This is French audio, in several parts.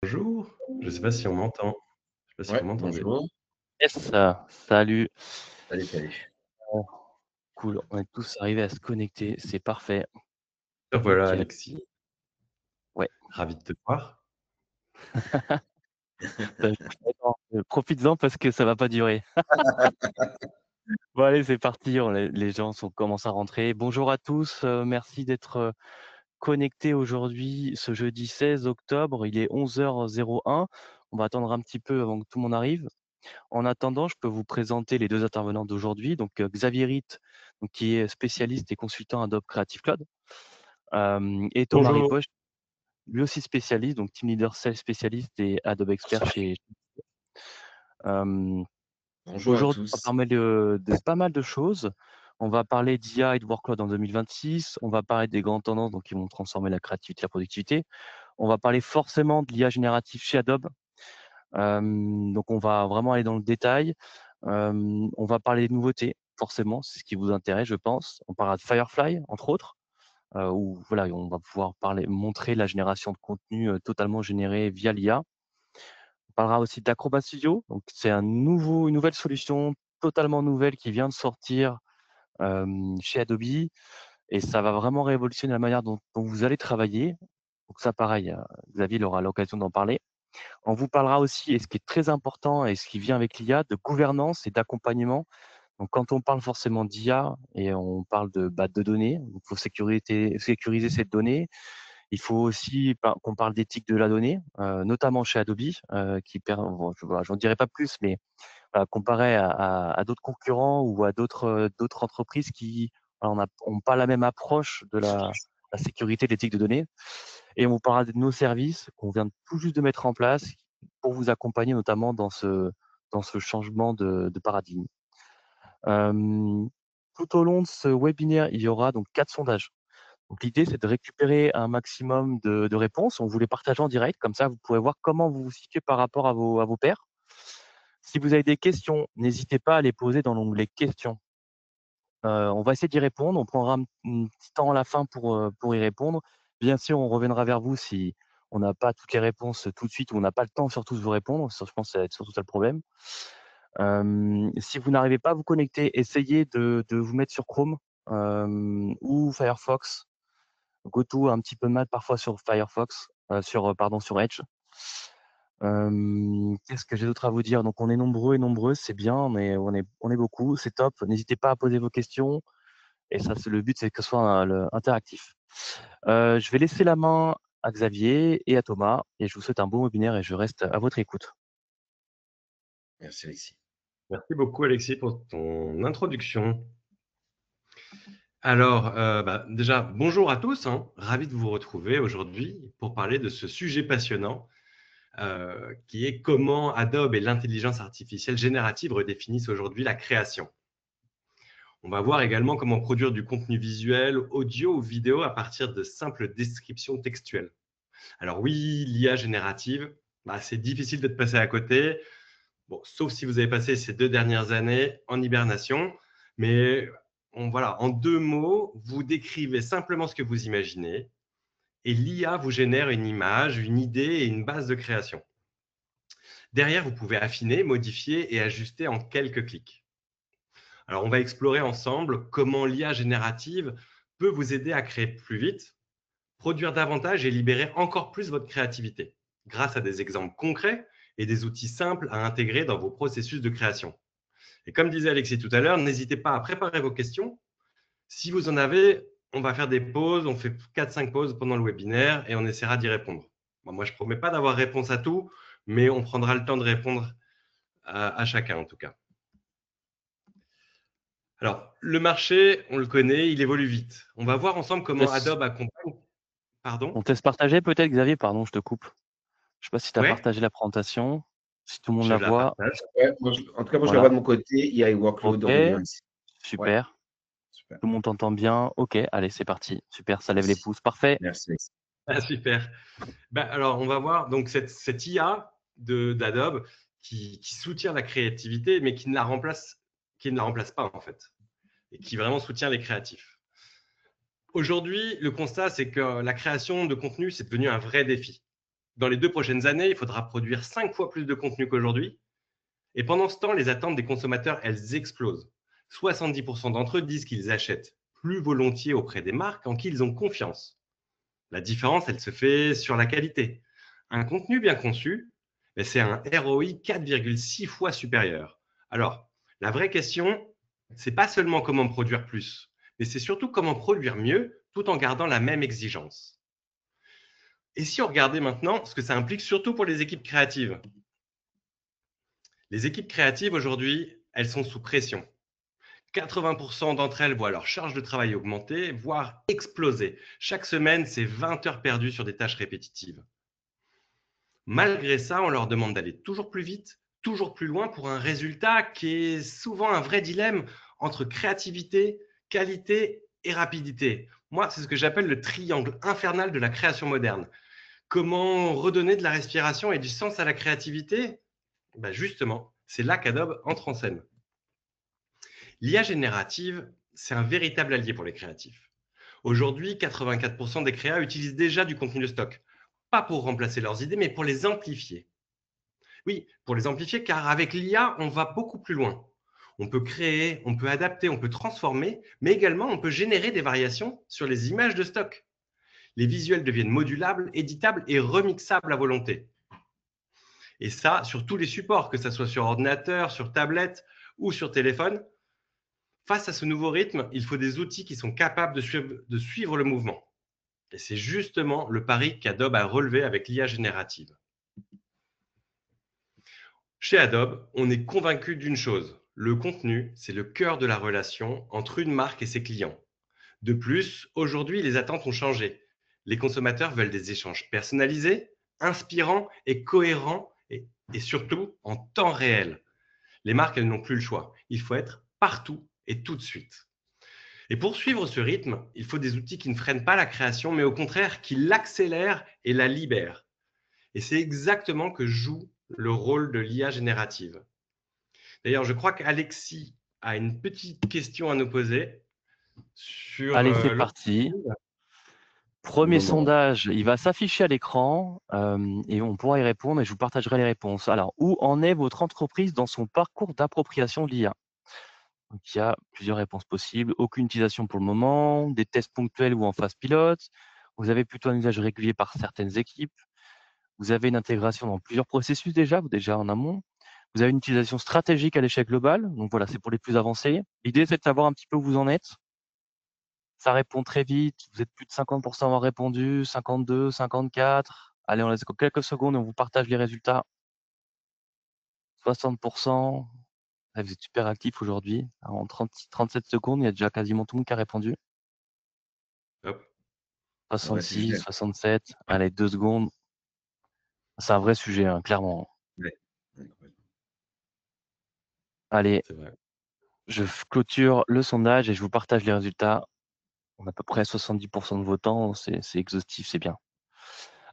Bonjour, je ne sais pas si on m'entend. Je sais pas si Ouais, vous m'entendez? bonjour. Yes, salut. Salut, salut. Oh, cool, on est tous arrivés à se connecter, c'est parfait, Voilà nickel. Alexis, Ouais, ravi de te voir. attends, profites-en parce que ça va pas durer. Bon allez, c'est parti, les gens commencent à rentrer. Bonjour à tous, merci d'être, connectés aujourd'hui, ce jeudi 16 octobre, il est 11h01. On va attendre un petit peu avant que tout le monde arrive. En attendant, je peux vous présenter les 2 intervenants d'aujourd'hui, donc Xavier Ritt, donc qui est spécialiste et consultant Adobe Creative Cloud, et Thomas Bonjour. Ripoche, lui aussi spécialiste, donc team leader sales spécialiste et Adobe expert chez hem, Bonjour à aujourd'hui, on va tous. parler de pas mal de choses. On va parler d'IA et de workload en 2026. On va parler des grandes tendances, donc qui vont transformer la créativité, la productivité. On va parler forcément de l'IA générative chez Adobe. Donc on va vraiment aller dans le détail. On va parler des nouveautés, forcément, c'est ce qui vous intéresse, je pense. On parlera de Firefly, entre autres, où voilà, on va pouvoir montrer la génération de contenu, totalement généré via l'IA. On parlera aussi d'Acrobat Studio, donc c'est une nouvelle solution totalement nouvelle qui vient de sortir, chez Adobe, et ça va vraiment révolutionner la manière dont vous allez travailler. Donc ça pareil, Xavier il aura l'occasion d'en parler. On vous parlera aussi, et ce qui est très important et ce qui vient avec l'IA, de gouvernance et d'accompagnement. Donc quand on parle forcément d'IA et on parle de données, il faut sécuriser cette donnée. Il faut aussi qu'on parle d'éthique de la donnée, notamment chez Adobe, bon, voilà, j'en dirai pas plus, mais voilà, comparé à d'autres concurrents ou à d'autres entreprises qui voilà, ont pas la même approche de la sécurité de l'éthique de données. Et on vous parlera de nos services qu'on vient tout juste de mettre en place pour vous accompagner notamment dans ce changement de paradigme. Euh, Tout au long de ce webinaire, il y aura donc 4 sondages. Donc l'idée, c'est de récupérer un maximum de réponses. On vous les partage en direct, comme ça vous pourrez voir comment vous vous situez par rapport à vos pairs. Si vous avez des questions, n'hésitez pas à les poser dans l'onglet questions. On va essayer d'y répondre. On prendra un petit temps à la fin pour y répondre. Bien sûr, on reviendra vers vous si on n'a pas toutes les réponses tout de suite ou on n'a pas le temps surtout de vous répondre. Ça, je pense que ça va être surtout ça le problème. Si vous n'arrivez pas à vous connecter, essayez de vous mettre sur Chrome, ou Firefox. GoTo a un petit peu de mal parfois sur Firefox, sur Edge. Qu'est-ce que j'ai d'autre à vous dire? Donc on est nombreux et nombreuses, c'est bien, on est beaucoup, c'est top. N'hésitez pas à poser vos questions. Et ça, c'est le but, c'est que ce soit interactif. Je vais laisser la main à Xavier et à Thomas, et je vous souhaite un bon webinaire et je reste à votre écoute. Merci, Alexis. Merci beaucoup Alexis pour ton introduction. Alors, déjà, bonjour à tous, hein. Ravi de vous retrouver aujourd'hui pour parler de ce sujet passionnant qui est comment Adobe et l'intelligence artificielle générative redéfinissent aujourd'hui la création. On va voir également comment produire du contenu visuel, audio ou vidéo à partir de simples descriptions textuelles. Alors oui, l'IA générative, c'est difficile d'être passé à côté, bon, sauf si vous avez passé ces 2 dernières années en hibernation. Mais voilà, en 2 mots, vous décrivez simplement ce que vous imaginez et l'IA vous génère une image, une idée et une base de création. Derrière, vous pouvez affiner, modifier et ajuster en quelques clics. Alors, on va explorer ensemble comment l'IA générative peut vous aider à créer plus vite, produire davantage et libérer encore plus votre créativité grâce à des exemples concrets et des outils simples à intégrer dans vos processus de création. Et comme disait Alexis tout à l'heure, n'hésitez pas à préparer vos questions. Si vous en avez, on va faire des pauses, on fait 4-5 pauses pendant le webinaire et on essaiera d'y répondre. Bon, moi, je ne promets pas d'avoir réponse à tout, mais on prendra le temps de répondre à chacun en tout cas. Alors, le marché, on le connaît, il évolue vite. On va voir ensemble comment Adobe accompagne. Pardon? On te laisse partager peut-être, Xavier? Pardon, je te coupe. Je sais pas si tu as Ouais, partagé la présentation, si tout le monde je la la voit. partage. Ouais, en tout cas, moi, je la vois Voilà. de mon côté. Il y a un workload OK, en 2026. Ouais, super. super. Tout le monde t'entend bien. OK, allez, c'est parti. Super, ça lève les Merci. pouces. Parfait. Merci, Alexis. Ah, super. Alors, on va voir donc cette IA d'Adobe qui soutient la créativité, mais qui ne la remplace pas en fait, et qui vraiment soutient les créatifs. Aujourd'hui, le constat, c'est que la création de contenu, c'est devenu un vrai défi. dans les 2 prochaines années, il faudra produire 5 fois plus de contenu qu'aujourd'hui. Et pendant ce temps, les attentes des consommateurs, elles explosent. 70% d'entre eux disent qu'ils achètent plus volontiers auprès des marques en qui ils ont confiance. La différence, elle se fait sur la qualité. Un contenu bien conçu, c'est un ROI 4,6 fois supérieur. Alors, la vraie question, c'est pas seulement comment produire plus, mais c'est surtout comment produire mieux tout en gardant la même exigence. Et si on regardait maintenant ce que ça implique surtout pour les équipes créatives. Les équipes créatives aujourd'hui, elles sont sous pression. 80% d'entre elles voient leur charge de travail augmenter, voire exploser. Chaque semaine, c'est 20 heures perdues sur des tâches répétitives. Malgré ça, on leur demande d'aller toujours plus vite, toujours plus loin pour un résultat qui est souvent un vrai dilemme entre créativité, qualité et rapidité. Moi, c'est ce que j'appelle le triangle infernal de la création moderne. Comment redonner de la respiration et du sens à la créativité? Justement, c'est là qu'Adobe entre en scène. L'IA générative, c'est un véritable allié pour les créatifs. Aujourd'hui, 84% des créas utilisent déjà du contenu de stock. Pas pour remplacer leurs idées, mais pour les amplifier. Oui, pour les amplifier, car avec l'IA, on va beaucoup plus loin. On peut créer, on peut adapter, on peut transformer, mais également on peut générer des variations sur les images de stock. Les visuels deviennent modulables, éditables et remixables à volonté. Et ça, sur tous les supports, que ce soit sur ordinateur, sur tablette ou sur téléphone. Face à ce nouveau rythme, il faut des outils qui sont capables de suivre le mouvement. Et c'est justement le pari qu'Adobe a relevé avec l'IA générative. Chez Adobe, on est convaincu d'une chose. Le contenu, c'est le cœur de la relation entre une marque et ses clients. De plus, aujourd'hui, les attentes ont changé. Les consommateurs veulent des échanges personnalisés, inspirants et cohérents et surtout en temps réel. Les marques, elles n'ont plus le choix. Il faut être partout et tout de suite. Et pour suivre ce rythme, il faut des outils qui ne freinent pas la création, mais au contraire, qui l'accélèrent et la libèrent. Et c'est exactement que joue le rôle de l'IA générative. D'ailleurs, je crois qu'Alexis a une petite question à nous poser sur Allez, c'est parti. Premier sondage, il va s'afficher à l'écran et on pourra y répondre et je vous partagerai les réponses. Alors, où en est votre entreprise dans son parcours d'appropriation de l'IA? Donc, il y a plusieurs réponses possibles. Aucune utilisation pour le moment, des tests ponctuels ou en phase pilote. Vous avez plutôt un usage régulier par certaines équipes. Vous avez une intégration dans plusieurs processus déjà en amont. Vous avez une utilisation stratégique à l'échelle globale. Donc voilà, c'est pour les plus avancés. L'idée, c'est de savoir un petit peu où vous en êtes. Ça répond très vite. Vous êtes plus de 50% à avoir répondu, 52, 54. Allez, on laisse quelques secondes et on vous partage les résultats. 60%. Ah, vous êtes super actif aujourd'hui. En 37 secondes, il y a déjà quasiment tout le monde qui a répondu. Hop. 66, 67. Allez, 2 secondes. C'est un vrai sujet, hein, clairement. Ouais. Allez, je clôture le sondage et je vous partage les résultats. On a à peu près 70% de votants. C'est exhaustif, c'est bien.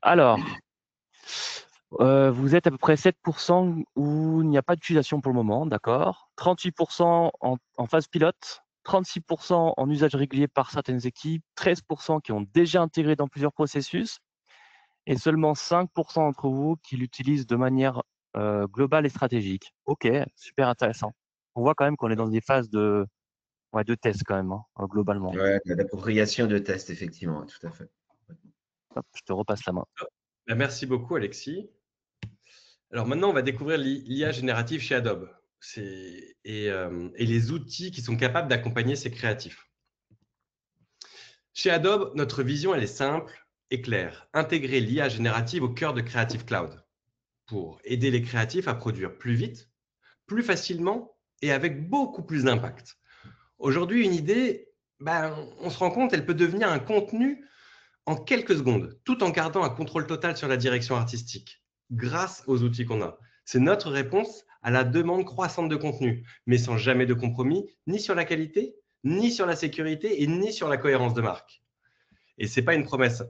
Alors, vous êtes à peu près 7% où il n'y a pas d'utilisation pour le moment, d'accord. 38% en phase pilote, 36% en usage régulier par certaines équipes, 13% qui ont déjà intégré dans plusieurs processus et seulement 5% d'entre vous qui l'utilisent de manière globale et stratégique. Ok, super intéressant. On voit quand même qu'on est dans des phases de test quand même, hein, globalement. Ouais, d'appropriation de test, effectivement, tout à fait. Hop, je te repasse la main. Merci beaucoup, Alexis. Alors maintenant, on va découvrir l'IA générative chez Adobe et les outils qui sont capables d'accompagner ces créatifs. Chez Adobe, notre vision, elle est simple et claire. Intégrer l'IA générative au cœur de Creative Cloud pour aider les créatifs à produire plus vite, plus facilement et avec beaucoup plus d'impact. Aujourd'hui, une idée, on se rend compte, elle peut devenir un contenu en quelques secondes, tout en gardant un contrôle total sur la direction artistique, grâce aux outils qu'on a. C'est notre réponse à la demande croissante de contenu, mais sans jamais de compromis, ni sur la qualité, ni sur la sécurité et ni sur la cohérence de marque. Et ce n'est pas une promesse,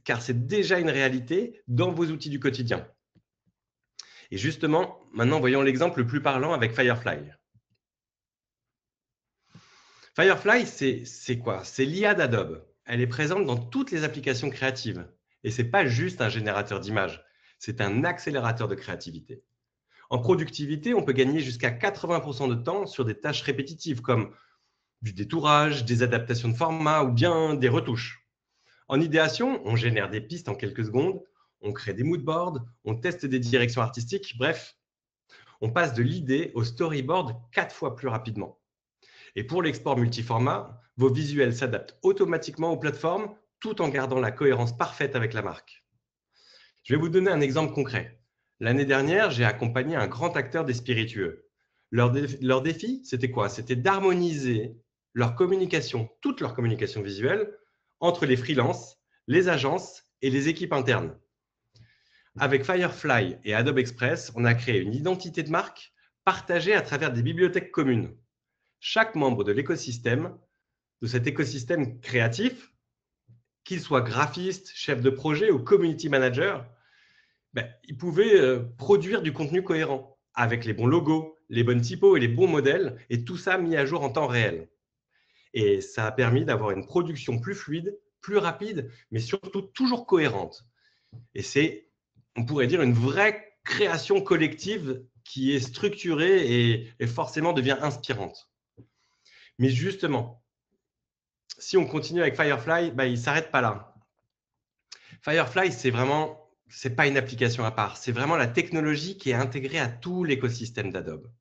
car c'est déjà une réalité dans vos outils du quotidien. Et justement, maintenant, voyons l'exemple le plus parlant avec Firefly. Firefly, c'est quoi? C'est l'IA d'Adobe. Elle est présente dans toutes les applications créatives. Et ce n'est pas juste un générateur d'images. C'est un accélérateur de créativité. En productivité, on peut gagner jusqu'à 80% de temps sur des tâches répétitives comme du détourage, des adaptations de format ou bien des retouches. En idéation, on génère des pistes en quelques secondes, on crée des moodboards, on teste des directions artistiques, bref, on passe de l'idée au storyboard 4 fois plus rapidement. Et pour l'export multiformat, vos visuels s'adaptent automatiquement aux plateformes tout en gardant la cohérence parfaite avec la marque. Je vais vous donner un exemple concret. L'année dernière, j'ai accompagné un grand acteur des spiritueux. Leur défi, c'était quoi? C'était d'harmoniser leur communication, toute leur communication visuelle, entre les freelances, les agences et les équipes internes. Avec Firefly et Adobe Express, on a créé une identité de marque partagée à travers des bibliothèques communes. Chaque membre de l'écosystème, de cet écosystème créatif, qu'il soit graphiste, chef de projet ou community manager, il pouvait produire du contenu cohérent avec les bons logos, les bonnes typos et les bons modèles, et tout ça mis à jour en temps réel. Et ça a permis d'avoir une production plus fluide, plus rapide, mais surtout toujours cohérente. Et c'est, on pourrait dire, une vraie création collective qui est structurée et forcément devient inspirante. Mais justement, si on continue avec Firefly, il ne s'arrête pas là. Firefly, c'est pas une application à part, c'est vraiment la technologie qui est intégrée à tout l'écosystème d'Adobe.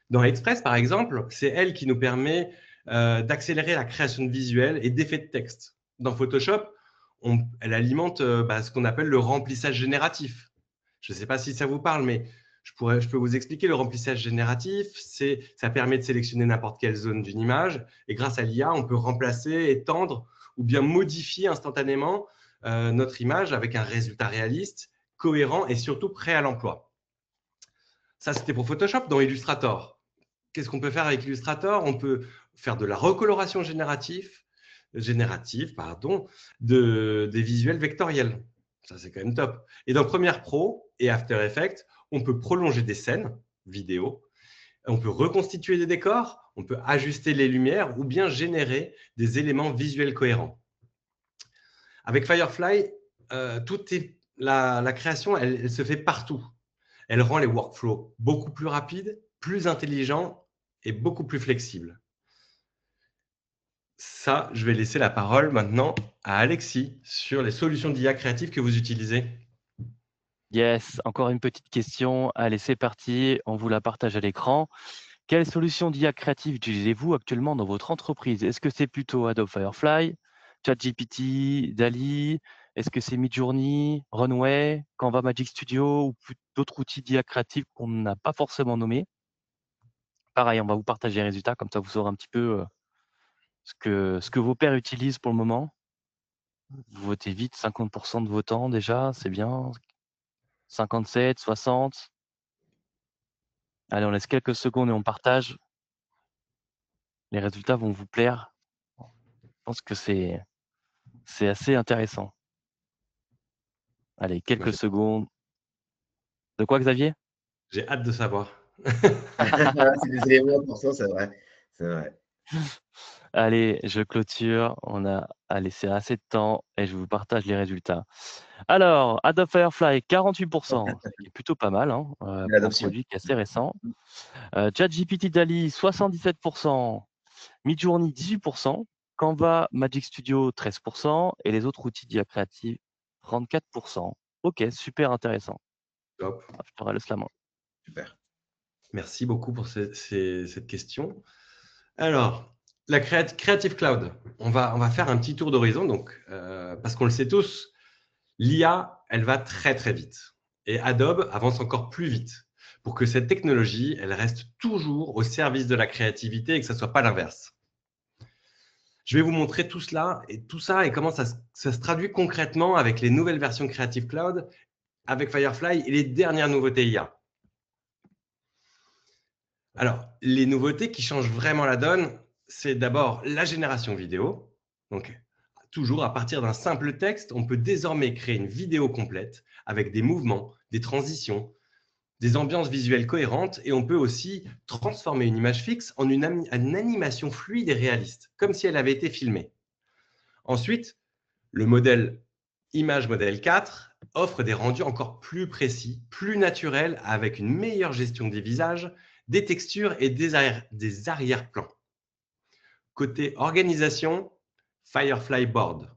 Dans Express, par exemple, c'est elle qui nous permet d'accélérer la création de visuels et d'effets de texte. Dans Photoshop, elle alimente ce qu'on appelle le remplissage génératif. Je ne sais pas si ça vous parle, mais je peux vous expliquer. Le remplissage génératif, ça permet de sélectionner n'importe quelle zone d'une image et grâce à l'IA, on peut remplacer, étendre ou bien modifier instantanément notre image avec un résultat réaliste, cohérent et surtout prêt à l'emploi. Ça, c'était pour Photoshop. Dans Illustrator, qu'est-ce qu'on peut faire avec Illustrator? On peut faire de la recoloration générative, des visuels vectoriels. Ça, c'est quand même top. Et dans Premiere Pro et After Effects, on peut prolonger des scènes vidéo, on peut reconstituer des décors, on peut ajuster les lumières ou bien générer des éléments visuels cohérents. Avec Firefly, la création, elle se fait partout. Elle rend les workflows beaucoup plus rapides, plus intelligents et beaucoup plus flexibles. Ça, je vais laisser la parole maintenant à Alexis sur les solutions d'IA créatives que vous utilisez. Yes, encore une petite question. Allez, c'est parti. On vous la partage à l'écran. Quelle solution d'IA créative utilisez-vous actuellement dans votre entreprise? Est-ce que c'est plutôt Adobe Firefly, ChatGPT, DALL-E? Est-ce que c'est Midjourney, Runway, Canva Magic Studio ou d'autres outils d'IA créatifs qu'on n'a pas forcément nommés? Pareil, on va vous partager les résultats, comme ça vous saurez un petit peu ce que vos pairs utilisent pour le moment. Vous votez vite, 50% de votants déjà, c'est bien. 57, 60. Allez, on laisse quelques secondes et on partage. Les résultats vont vous plaire. Je pense que c'est assez intéressant. Allez, quelques secondes. De quoi, Xavier? J'ai hâte de savoir. C'est des éléments importants, c'est vrai. C'est vrai. Allez, je clôture. On a laissé assez de temps et je vous partage les résultats. Alors, Adobe Firefly, 48%, ce qui est plutôt pas mal hein, pour un produit qui est assez récent. ChatGPT DALL-E, 77%. Midjourney, 18%. Canva Magic Studio, 13%. Et les autres outils d'IA créative, 34%. Ok, super intéressant. Top. Je te laisse la main. Super. Merci beaucoup pour cette question. Alors, la Creative Cloud, on va faire un petit tour d'horizon, donc, parce qu'on le sait tous, l'IA, elle va très très vite. Et Adobe avance encore plus vite pour que cette technologie, elle reste toujours au service de la créativité et que ça ne soit pas l'inverse. Je vais vous montrer tout ça et comment ça se traduit concrètement avec les nouvelles versions Creative Cloud, avec Firefly et les dernières nouveautés IA. Alors, les nouveautés qui changent vraiment la donne, c'est d'abord la génération vidéo. Donc, toujours à partir d'un simple texte, on peut désormais créer une vidéo complète avec des mouvements, des transitions, des ambiances visuelles cohérentes et on peut aussi transformer une image fixe en une animation fluide et réaliste, comme si elle avait été filmée. Ensuite, le modèle Image Model 4 offre des rendus encore plus précis, plus naturels, avec une meilleure gestion des visages, des textures et des arrière-plans. Côté organisation, Firefly Board.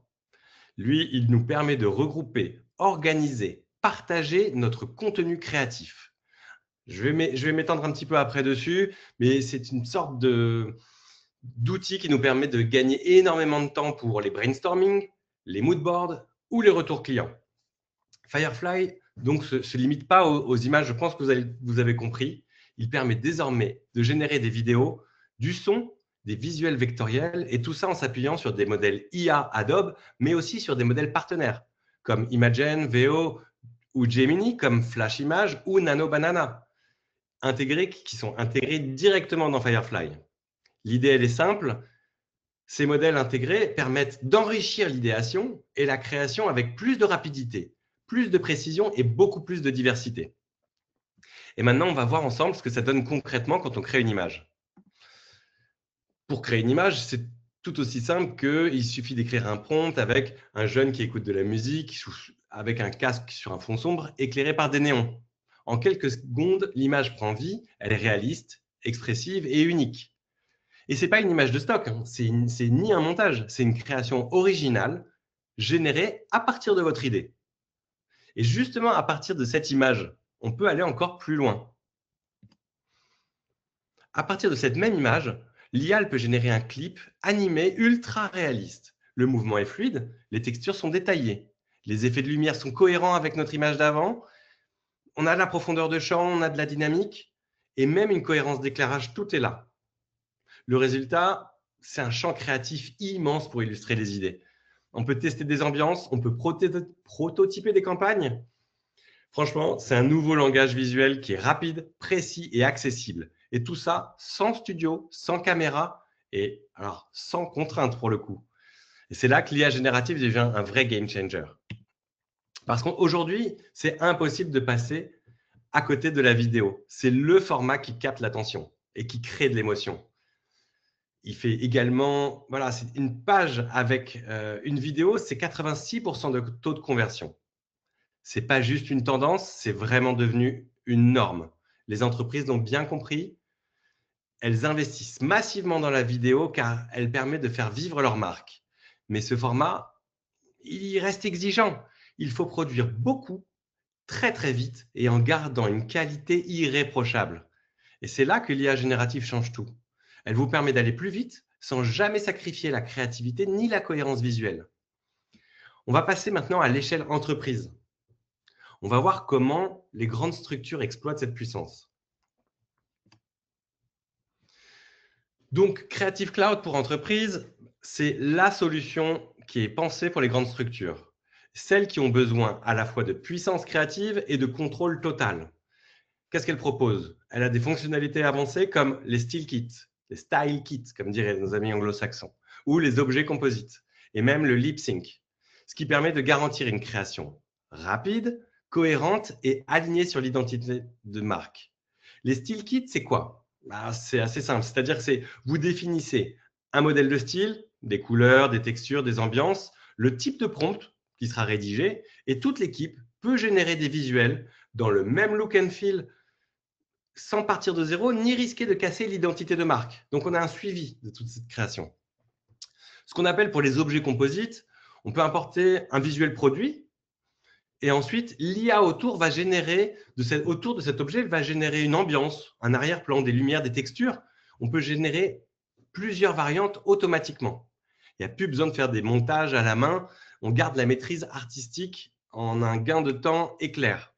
Lui, il nous permet de regrouper, organiser, partager notre contenu créatif. Je vais m'étendre un petit peu après dessus, mais c'est une sorte d'outil qui nous permet de gagner énormément de temps pour les brainstorming, les moodboards ou les retours clients. Firefly donc se limite pas aux images, je pense que vous avez compris. Il permet désormais de générer des vidéos, du son, des visuels vectoriels, et tout ça en s'appuyant sur des modèles IA Adobe, mais aussi sur des modèles partenaires, comme Imagen, Veo ou Gemini, comme Flash Image ou Nano Banana, qui sont intégrés directement dans Firefly. L'idée, elle est simple. Ces modèles intégrés permettent d'enrichir l'idéation et la création avec plus de rapidité, plus de précision et beaucoup plus de diversité. Et maintenant, on va voir ensemble ce que ça donne concrètement quand on crée une image. Pour créer une image, c'est tout aussi simple qu'il suffit d'écrire un prompt avec un jeune qui écoute de la musique, avec un casque sur un fond sombre, éclairé par des néons. En quelques secondes, l'image prend vie, elle est réaliste, expressive et unique. Et ce n'est pas une image de stock, hein. C'est ni un montage, c'est une création originale générée à partir de votre idée. Et justement, à partir de cette image, on peut aller encore plus loin. À partir de cette même image, l'IA peut générer un clip animé ultra réaliste. Le mouvement est fluide, les textures sont détaillées, les effets de lumière sont cohérents avec notre image d'avant, on a de la profondeur de champ, on a de la dynamique, et même une cohérence d'éclairage, tout est là. Le résultat, c'est un champ créatif immense pour illustrer les idées. On peut tester des ambiances, on peut prototyper des campagnes. Franchement, c'est un nouveau langage visuel qui est rapide, précis et accessible. Et tout ça sans studio, sans caméra et alors sans contrainte pour le coup. Et c'est là que l'IA générative devient un vrai game changer. Parce qu'aujourd'hui, c'est impossible de passer à côté de la vidéo. C'est le format qui capte l'attention et qui crée de l'émotion. Il fait également, voilà, c'est une page avec une vidéo, c'est 86% de taux de conversion. Ce n'est pas juste une tendance, c'est vraiment devenu une norme. Les entreprises l'ont bien compris. Elles investissent massivement dans la vidéo car elle permet de faire vivre leur marque. Mais ce format, il reste exigeant. Il faut produire beaucoup, très très vite et en gardant une qualité irréprochable. Et c'est là que l'IA générative change tout. Elle vous permet d'aller plus vite sans jamais sacrifier la créativité ni la cohérence visuelle. On va passer maintenant à l'échelle entreprise. On va voir comment les grandes structures exploitent cette puissance. Donc, Creative Cloud pour entreprise, c'est la solution qui est pensée pour les grandes structures. Celles qui ont besoin à la fois de puissance créative et de contrôle total. Qu'est-ce qu'elle propose? Elle a des fonctionnalités avancées comme les style kits, les style kits, comme diraient nos amis anglo-saxons, ou les objets composites, et même le lip sync, ce qui permet de garantir une création rapide, cohérente et alignée sur l'identité de marque. Les style kits, c'est quoi? C'est assez simple, c'est-à-dire que vous définissez un modèle de style, des couleurs, des textures, des ambiances, le type de prompt qui sera rédigé, et toute l'équipe peut générer des visuels dans le même look and feel sans partir de zéro, ni risquer de casser l'identité de marque. Donc, on a un suivi de toute cette création. Ce qu'on appelle pour les objets composites, on peut importer un visuel produit et ensuite, l'IA autour va générer, autour de cet objet, elle va générer une ambiance, un arrière-plan, des lumières, des textures. On peut générer plusieurs variantes automatiquement. Il n'y a plus besoin de faire des montages à la main. On garde la maîtrise artistique en un gain de temps éclair.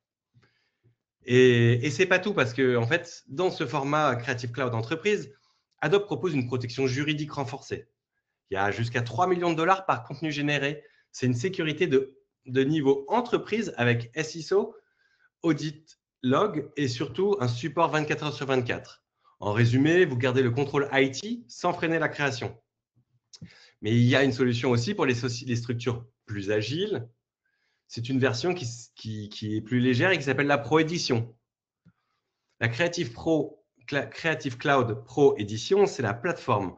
Et ce n'est pas tout parce que, en fait, dans ce format Creative Cloud Entreprise, Adobe propose une protection juridique renforcée. Il y a jusqu'à 3 millions de dollars par contenu généré. C'est une sécurité de niveau entreprise avec SISO, audit log et surtout un support 24 heures sur 24. En résumé, vous gardez le contrôle IT sans freiner la création. Mais il y a une solution aussi pour les structures plus agiles. C'est une version qui est plus légère et qui s'appelle la Pro Edition. La Creative Cloud Pro Edition, c'est la plateforme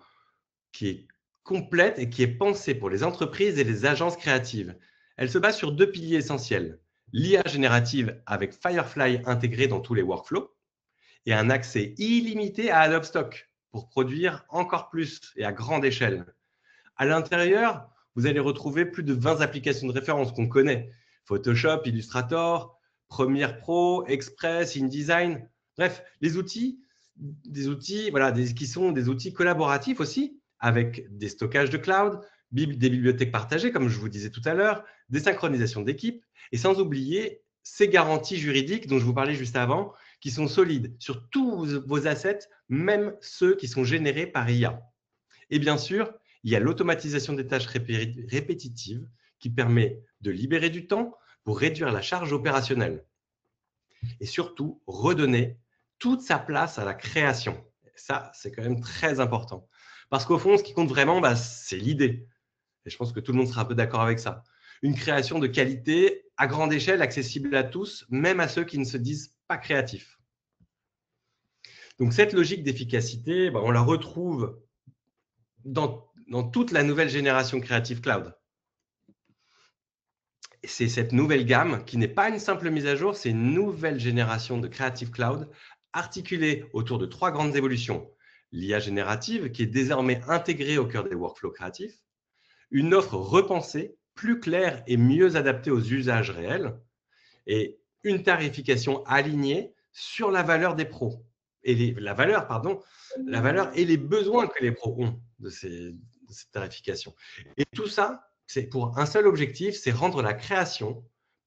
qui est complète et qui est pensée pour les entreprises et les agences créatives. Elle se base sur deux piliers essentiels, l'IA générative avec Firefly intégré dans tous les workflows et un accès illimité à Adobe Stock pour produire encore plus et à grande échelle. À l'intérieur, vous allez retrouver plus de 20 applications de référence qu'on connaît. Photoshop, Illustrator, Premiere Pro, Express, InDesign. Bref, des outils voilà, qui sont des outils collaboratifs aussi, avec des stockages de cloud, des bibliothèques partagées, comme je vous disais tout à l'heure, des synchronisations d'équipes, et sans oublier ces garanties juridiques dont je vous parlais juste avant, qui sont solides sur tous vos assets, même ceux qui sont générés par IA. Et bien sûr, il y a l'automatisation des tâches répétitives qui permet de libérer du temps pour réduire la charge opérationnelle. Et surtout, redonner toute sa place à la création. Ça, c'est quand même très important. Parce qu'au fond, ce qui compte vraiment, c'est l'idée. Et je pense que tout le monde sera un peu d'accord avec ça. Une création de qualité à grande échelle, accessible à tous, même à ceux qui ne se disent pas créatifs. Donc cette logique d'efficacité, on la retrouve dans toute la nouvelle génération Creative Cloud. C'est cette nouvelle gamme qui n'est pas une simple mise à jour, c'est une nouvelle génération de Creative Cloud articulée autour de 3 grandes évolutions. L'IA générative qui est désormais intégrée au cœur des workflows créatifs, une offre repensée, plus claire et mieux adaptée aux usages réels, et une tarification alignée sur la valeur des pros. Et la valeur et les besoins que les pros ont de cette tarification. Et tout ça, c'est pour un seul objectif, c'est rendre la création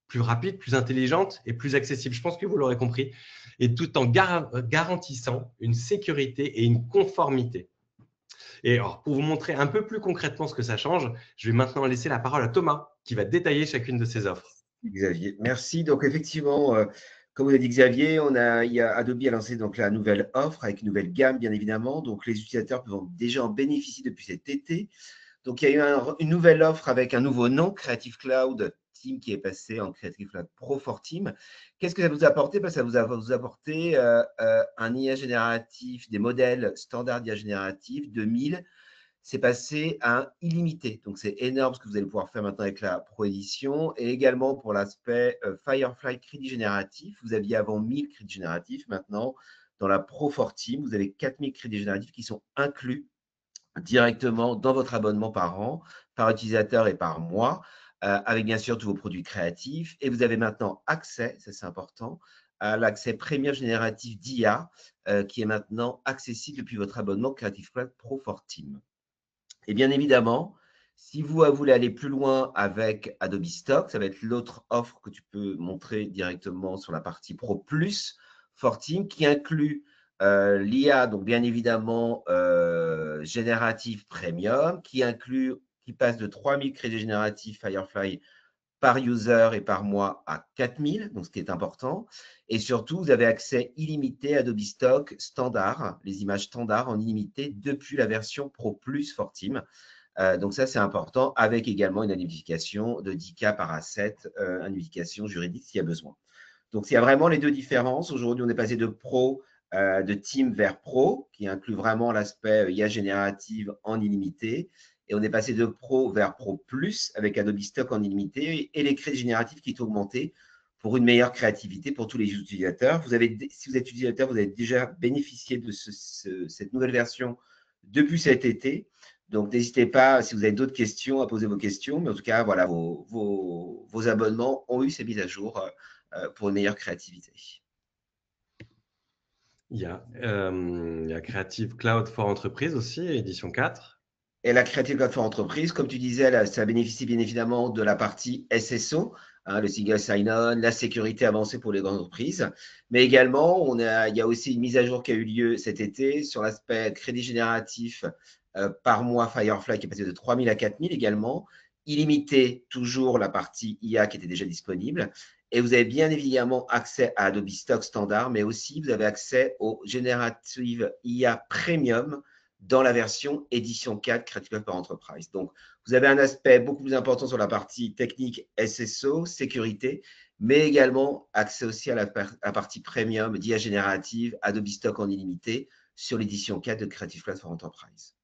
plus rapide, plus intelligente et plus accessible. Je pense que vous l'aurez compris. Et tout en garantissant une sécurité et une conformité. Et alors, pour vous montrer un peu plus concrètement ce que ça change, je vais maintenant laisser la parole à Thomas, qui va détailler chacune de ces offres. Xavier, merci. Donc effectivement, comme vous avez dit Xavier, Adobe a lancé donc la nouvelle offre avec une nouvelle gamme, bien évidemment. Donc les utilisateurs peuvent déjà en bénéficier depuis cet été. Donc il y a eu une nouvelle offre avec un nouveau nom, Creative Cloud Team, qui est passé en Creative Cloud Pro for Team. Qu'est-ce que ça vous a apporté? Ça vous a apporté un IA génératif, des modèles standards d'IA génératif 2000. C'est passé à un illimité. Donc, c'est énorme ce que vous allez pouvoir faire maintenant avec la Pro Edition. Et également pour l'aspect Firefly crédit génératif. Vous aviez avant 1000 crédits génératifs. Maintenant, dans la Pro for Team, vous avez 4000 crédits génératifs qui sont inclus directement dans votre abonnement par an, par utilisateur et par mois, avec bien sûr tous vos produits créatifs. Et vous avez maintenant accès, ça c'est important, à l'accès Premium génératif d'IA, qui est maintenant accessible depuis votre abonnement Creative Cloud Pro for Team. Et bien évidemment, si vous voulez aller plus loin avec Adobe Stock, ça va être l'autre offre que tu peux montrer directement sur la partie Pro Plus for Team, qui inclut l'IA, donc bien évidemment générative premium, qui passe de 3000 crédits génératifs Firefly par user et par mois à 4000, donc ce qui est important. Et surtout, vous avez accès illimité à Adobe Stock standard, les images standards en illimité depuis la version Pro Plus for Team. Donc ça, c'est important, avec également une indemnification de 10K par asset, indemnification juridique s'il y a besoin. Donc, il y a vraiment les deux différences. Aujourd'hui, on est passé de Pro, de Team vers Pro, qui inclut vraiment l'aspect IA générative en illimité. Et on est passé de Pro vers Pro Plus avec Adobe Stock en illimité et les crédits génératifs qui sont augmentés pour une meilleure créativité pour tous les utilisateurs. Si vous êtes utilisateur, vous avez déjà bénéficié de cette nouvelle version depuis cet été. Donc, n'hésitez pas, si vous avez d'autres questions, à poser vos questions. Mais en tout cas, voilà, vos abonnements ont eu ces mises à jour pour une meilleure créativité. Il y a Creative Cloud for Entreprise aussi, édition 4. Et la Creative Cloud for Entreprise, comme tu disais, ça bénéficie bien évidemment de la partie SSO, le single sign-on, la sécurité avancée pour les grandes entreprises. Mais également, il y a aussi une mise à jour qui a eu lieu cet été sur l'aspect crédit génératif par mois Firefly qui est passé de 3000 à 4000 également. Illimité, toujours la partie IA qui était déjà disponible. Et vous avez bien évidemment accès à Adobe Stock standard, mais aussi vous avez accès au Generative IA Premium dans la version édition 4 Creative Cloud for Enterprise. Donc, vous avez un aspect beaucoup plus important sur la partie technique SSO, sécurité, mais également accès aussi à la partie premium d'IA générative, Adobe Stock en illimité sur l'édition 4 de Creative Cloud for Enterprise.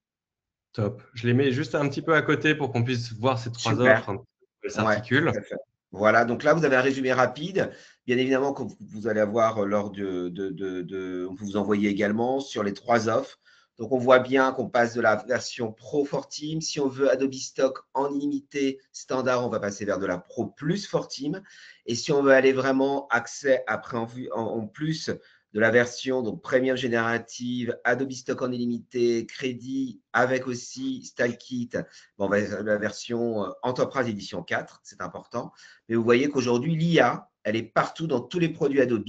Top. Je les mets juste un petit peu à côté pour qu'on puisse voir ces trois offres, elles s'articulent. Ouais, Voilà, donc là, vous avez un résumé rapide. Bien évidemment, que vous allez avoir lors on peut vous envoyer également sur les 3 offres. Donc, on voit bien qu'on passe de la version Pro for Team. Si on veut Adobe Stock en illimité standard, on va passer vers de la Pro Plus for Team. Et si on veut aller vraiment accès après en plus de la version donc Premium générative, Adobe Stock en illimité, crédit avec aussi Style Kit, bon, on va la version Enterprise Edition 4, c'est important. Mais vous voyez qu'aujourd'hui, l'IA, elle est partout dans tous les produits Adobe,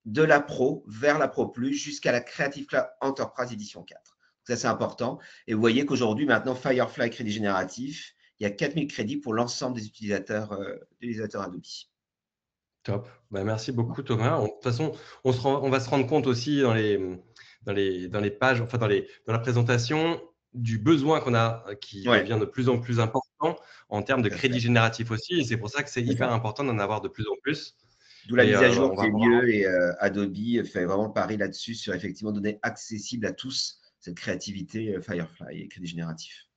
de la Pro vers la Pro Plus jusqu'à la Creative Cloud Enterprise Edition 4. Donc ça, c'est important. Et vous voyez qu'aujourd'hui, maintenant, Firefly Crédit Génératif, il y a 4000 crédits pour l'ensemble des utilisateurs Adobe. Top. Bah, merci beaucoup, Thomas. De toute façon, on va se rendre compte aussi dans les pages, enfin dans la présentation, du besoin qu'on a qui Ouais, devient de plus en plus important en termes de tout à crédit fait. génératif aussi. Et c'est pour ça que c'est hyper D'accord. important d'en avoir de plus en plus. D'où la Et mise à voilà, jour qui est mieux et Adobe fait vraiment le pari là-dessus sur effectivement donner accessible à tous cette créativité Firefly et crédit génératif.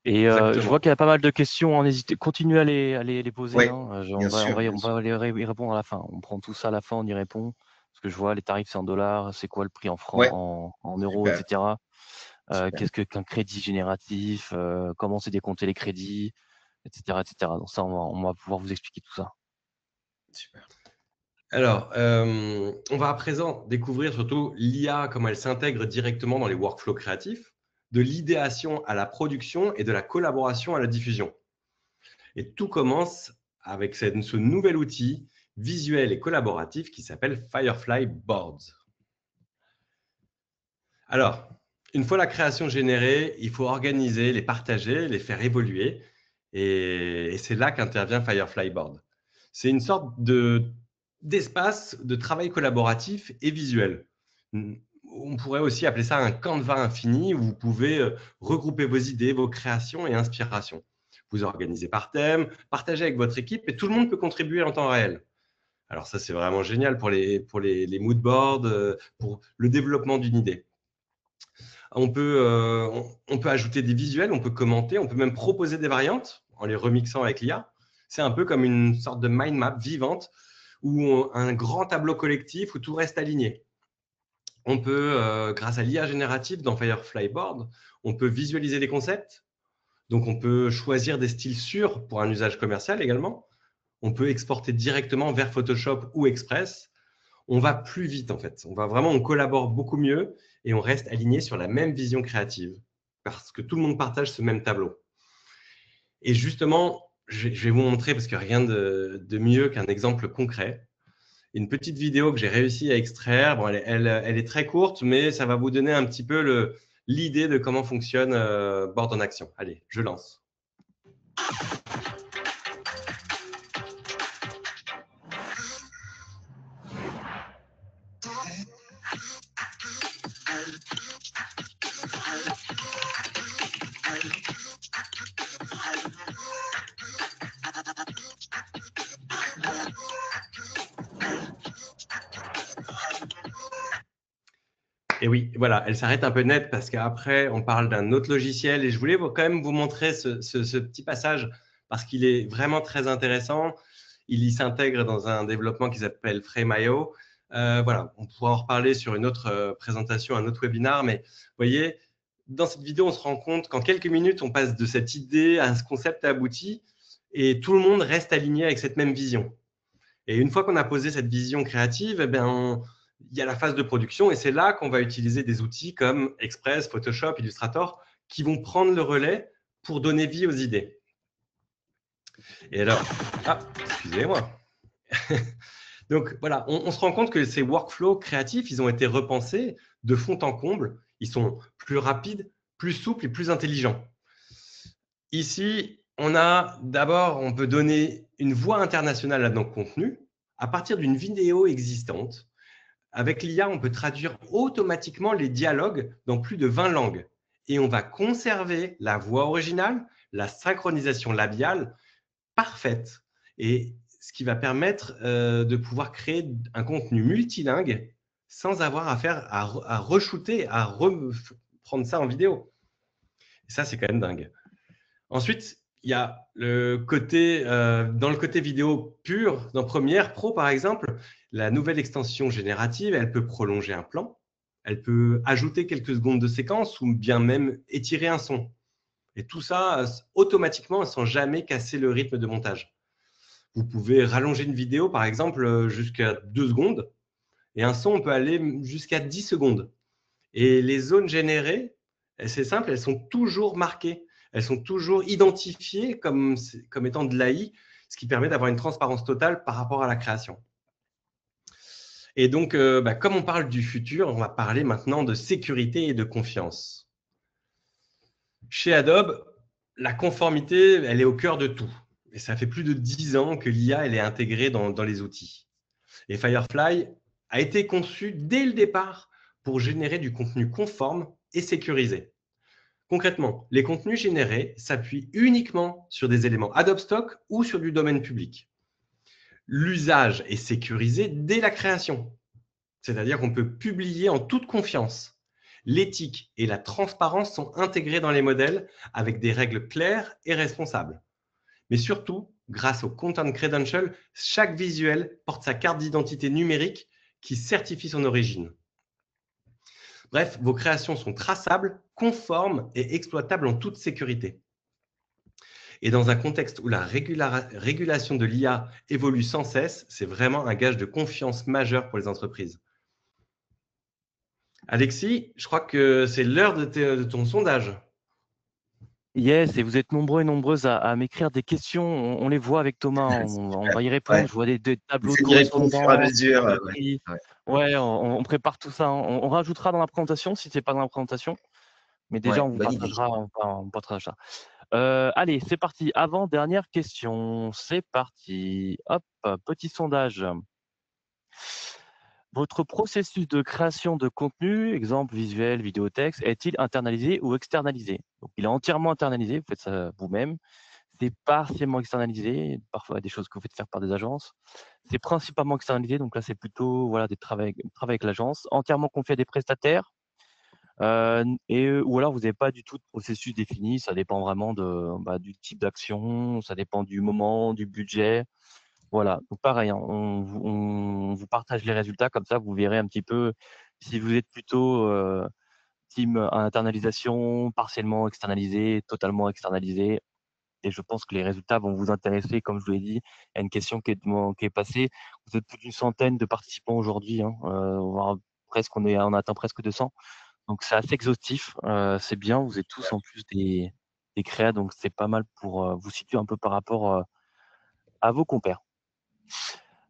Et je vois exactement. qu'il y a pas mal de questions. Continuez à les poser. Oui, Hein. bien sûr, bien On sûr. va y répondre à la fin. On prend tout ça à la fin, on y répond. Parce que je vois les tarifs, c'est en dollars, c'est quoi le prix en francs, Ouais, en euros, super, etc. super, Qu'est-ce qu'un crédit génératif, comment c'est décompter les crédits, etc., etc. Donc ça, on va pouvoir vous expliquer tout ça. super. Alors, on va à présent découvrir surtout l'IA, comment elle s'intègre directement dans les workflows créatifs, de l'idéation à la production et de la collaboration à la diffusion. Et tout commence avec ce nouvel outil visuel et collaboratif qui s'appelle Firefly Boards. Alors, une fois la création générée, il faut organiser, les partager, les faire évoluer. Et c'est là qu'intervient Firefly Board. C'est une sorte d'espace de travail collaboratif et visuel. On pourrait aussi appeler ça un Canva infini où vous pouvez regrouper vos idées, vos créations et inspirations. Vous organisez par thème, partagez avec votre équipe et tout le monde peut contribuer en temps réel. Alors ça, c'est vraiment génial pour les mood boards, pour le développement d'une idée. On peut ajouter des visuels, on peut commenter, on peut même proposer des variantes en les remixant avec l'IA. C'est un peu comme une sorte de mind map vivante ou un grand tableau collectif où tout reste aligné. On peut, grâce à l'IA générative dans Firefly Board, on peut visualiser les concepts. Donc, on peut choisir des styles sûrs pour un usage commercial également. On peut exporter directement vers Photoshop ou Express. On va plus vite en fait. On collabore beaucoup mieux et on reste aligné sur la même vision créative parce que tout le monde partage ce même tableau. Et justement, je vais vous montrer parce qu'il n'y a rien de mieux qu'un exemple concret. Une petite vidéo que j'ai réussi à extraire. Bon, elle est très courte, mais ça va vous donner un petit peu l'idée de comment fonctionne Board en Action. Allez, je lance. Et oui, voilà, elle s'arrête un peu net parce qu'après, on parle d'un autre logiciel. Et je voulais quand même vous montrer ce petit passage parce qu'il est vraiment très intéressant. Il y s'intègre dans un développement qui s'appelle Frame.io. Voilà, on pourra en reparler sur une autre présentation, un autre webinar. Mais vous voyez, dans cette vidéo, on se rend compte qu'en quelques minutes, on passe de cette idée à ce concept abouti et tout le monde reste aligné avec cette même vision. Et une fois qu'on a posé cette vision créative, eh bien, il y a la phase de production et c'est là qu'on va utiliser des outils comme Express, Photoshop, Illustrator qui vont prendre le relais pour donner vie aux idées. Et alors, excusez-moi. Donc voilà, on se rend compte que ces workflows créatifs, ils ont été repensés de fond en comble. Ils sont plus rapides, plus souples et plus intelligents. Ici, on peut donner une voix internationale à nos contenus à partir d'une vidéo existante. Avec l'IA, on peut traduire automatiquement les dialogues dans plus de 20 langues. Et on va conserver la voix originale, la synchronisation labiale parfaite. Et ce qui va permettre de pouvoir créer un contenu multilingue sans avoir à re-shooter, prendre ça en vidéo. Et ça, c'est quand même dingue. Ensuite, il y a le côté, dans le côté vidéo pur, dans Premiere Pro par exemple, la nouvelle extension générative, elle peut prolonger un plan, elle peut ajouter quelques secondes de séquence ou bien même étirer un son. Et tout ça automatiquement sans jamais casser le rythme de montage. Vous pouvez rallonger une vidéo par exemple jusqu'à 2 secondes et un son, on peut aller jusqu'à 10 secondes. Et les zones générées, c'est simple, elles sont toujours marquées. Elles sont toujours identifiées comme étant de l'AI, ce qui permet d'avoir une transparence totale par rapport à la création. Et donc, comme on parle du futur, on va parler maintenant de sécurité et de confiance. Chez Adobe, la conformité, elle est au cœur de tout. Et ça fait plus de 10 ans que l'IA, elle est intégrée dans les outils. Et Firefly a été conçu dès le départ pour générer du contenu conforme et sécurisé. Concrètement, les contenus générés s'appuient uniquement sur des éléments Adobe Stock ou sur du domaine public. L'usage est sécurisé dès la création, c'est-à-dire qu'on peut publier en toute confiance. L'éthique et la transparence sont intégrées dans les modèles avec des règles claires et responsables. Mais surtout, grâce au Content Credential, chaque visuel porte sa carte d'identité numérique qui certifie son origine. Bref, vos créations sont traçables, conformes et exploitables en toute sécurité. Et dans un contexte où la régulation de l'IA évolue sans cesse, c'est vraiment un gage de confiance majeur pour les entreprises. Alexis, je crois que c'est l'heure de ton sondage. Yes, et vous êtes nombreux et nombreuses à m'écrire des questions. On les voit avec Thomas, on va y répondre. Ouais. Je vois des tableaux de J'essaie d'y répondre au fur et à correspondance. mesure. Ouais, ouais, on prépare tout ça. On rajoutera dans la présentation si ce n'est pas dans la présentation. Mais déjà, Ouais, bonne idée. on partagera. Allez, c'est parti. Avant-dernière question. C'est parti. Hop, petit sondage. Votre processus de création de contenu, exemple visuel, vidéo, texte, est-il internalisé ou externalisé? Donc, il est entièrement internalisé, vous faites ça vous-même. C'est partiellement externalisé, parfois des choses que vous faites faire par des agences. C'est principalement externalisé, donc là, c'est plutôt voilà, des travail avec l'agence. Entièrement confié à des prestataires, ou alors vous n'avez pas du tout de processus défini, ça dépend vraiment du type d'action, ça dépend du moment, du budget. Voilà, donc pareil, hein, on vous partage les résultats, comme ça vous verrez un petit peu si vous êtes plutôt team internalisation, partiellement externalisé, totalement externalisé. Et je pense que les résultats vont vous intéresser, comme je vous l'ai dit. Il y a une question qui est passée. Vous êtes plus d'une centaine de participants aujourd'hui, hein, on atteint presque 200. Donc c'est assez exhaustif, c'est bien. Vous êtes tous en plus des créas, donc c'est pas mal pour vous situer un peu par rapport à vos compères.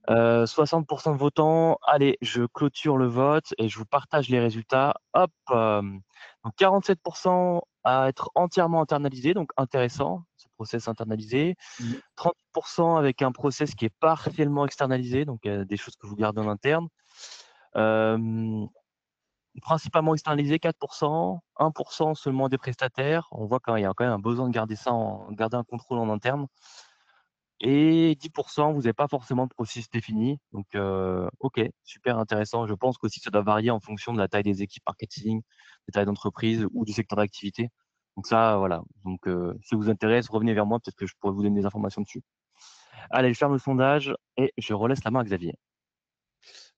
60% de votants. Allez, je clôture le vote et je vous partage les résultats. Hop, donc 47% à être entièrement internalisé, donc intéressant, ce process internalisé. 30% avec un process qui est partiellement externalisé, donc des choses que vous gardez en interne. Principalement externalisé, 4%, 1% seulement des prestataires. On voit qu'il y a quand même un besoin de garder garder un contrôle en interne. Et 10%, vous n'avez pas forcément de processus défini. Donc, OK, super intéressant. Je pense qu'aussi ça doit varier en fonction de la taille des équipes marketing, des tailles d'entreprise ou du secteur d'activité. Donc ça, voilà. Donc, si ça vous intéresse, revenez vers moi, peut-être que je pourrais vous donner des informations dessus. Allez, je ferme le sondage et je relaisse la main à Xavier.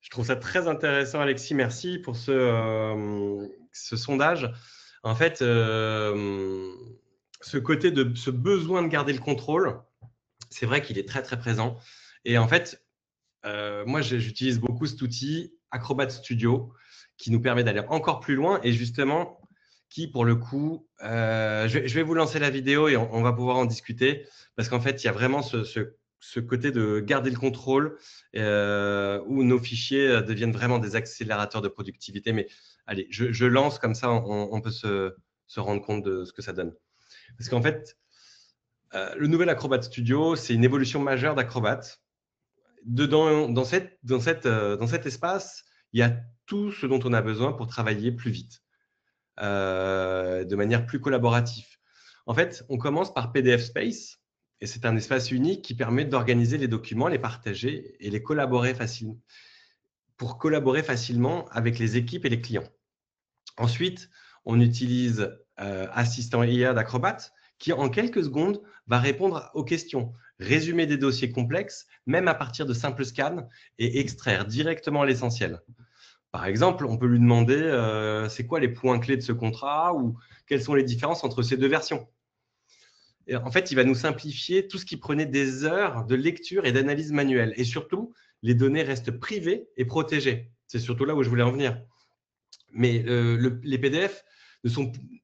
Je trouve ça très intéressant, Alexis. Merci pour ce sondage. En fait, ce côté de ce besoin de garder le contrôle, c'est vrai qu'il est très, très présent. Et en fait, moi, j'utilise beaucoup cet outil Acrobat Studio qui nous permet d'aller encore plus loin et justement qui, pour le coup, je vais vous lancer la vidéo et on va pouvoir en discuter parce qu'en fait, il y a vraiment ce côté de garder le contrôle où nos fichiers deviennent vraiment des accélérateurs de productivité. Mais allez, je lance comme ça, on peut se rendre compte de ce que ça donne. Parce qu'en fait, le nouvel Acrobat Studio, c'est une évolution majeure d'Acrobat. Dedans, dans cet espace, il y a tout ce dont on a besoin pour travailler plus vite, de manière plus collaborative. En fait, on commence par PDF Space, et c'est un espace unique qui permet d'organiser les documents, les partager et les collaborer facilement, pour collaborer facilement avec les équipes et les clients. Ensuite, on utilise Assistant IA d'Acrobat, qui, en quelques secondes, va répondre aux questions, résumer des dossiers complexes, même à partir de simples scans, et extraire directement l'essentiel. Par exemple, on peut lui demander c'est quoi les points clés de ce contrat ou quelles sont les différences entre ces deux versions. Et en fait, il va nous simplifier tout ce qui prenait des heures de lecture et d'analyse manuelle. Et surtout, les données restent privées et protégées. C'est surtout là où je voulais en venir. Mais les PDF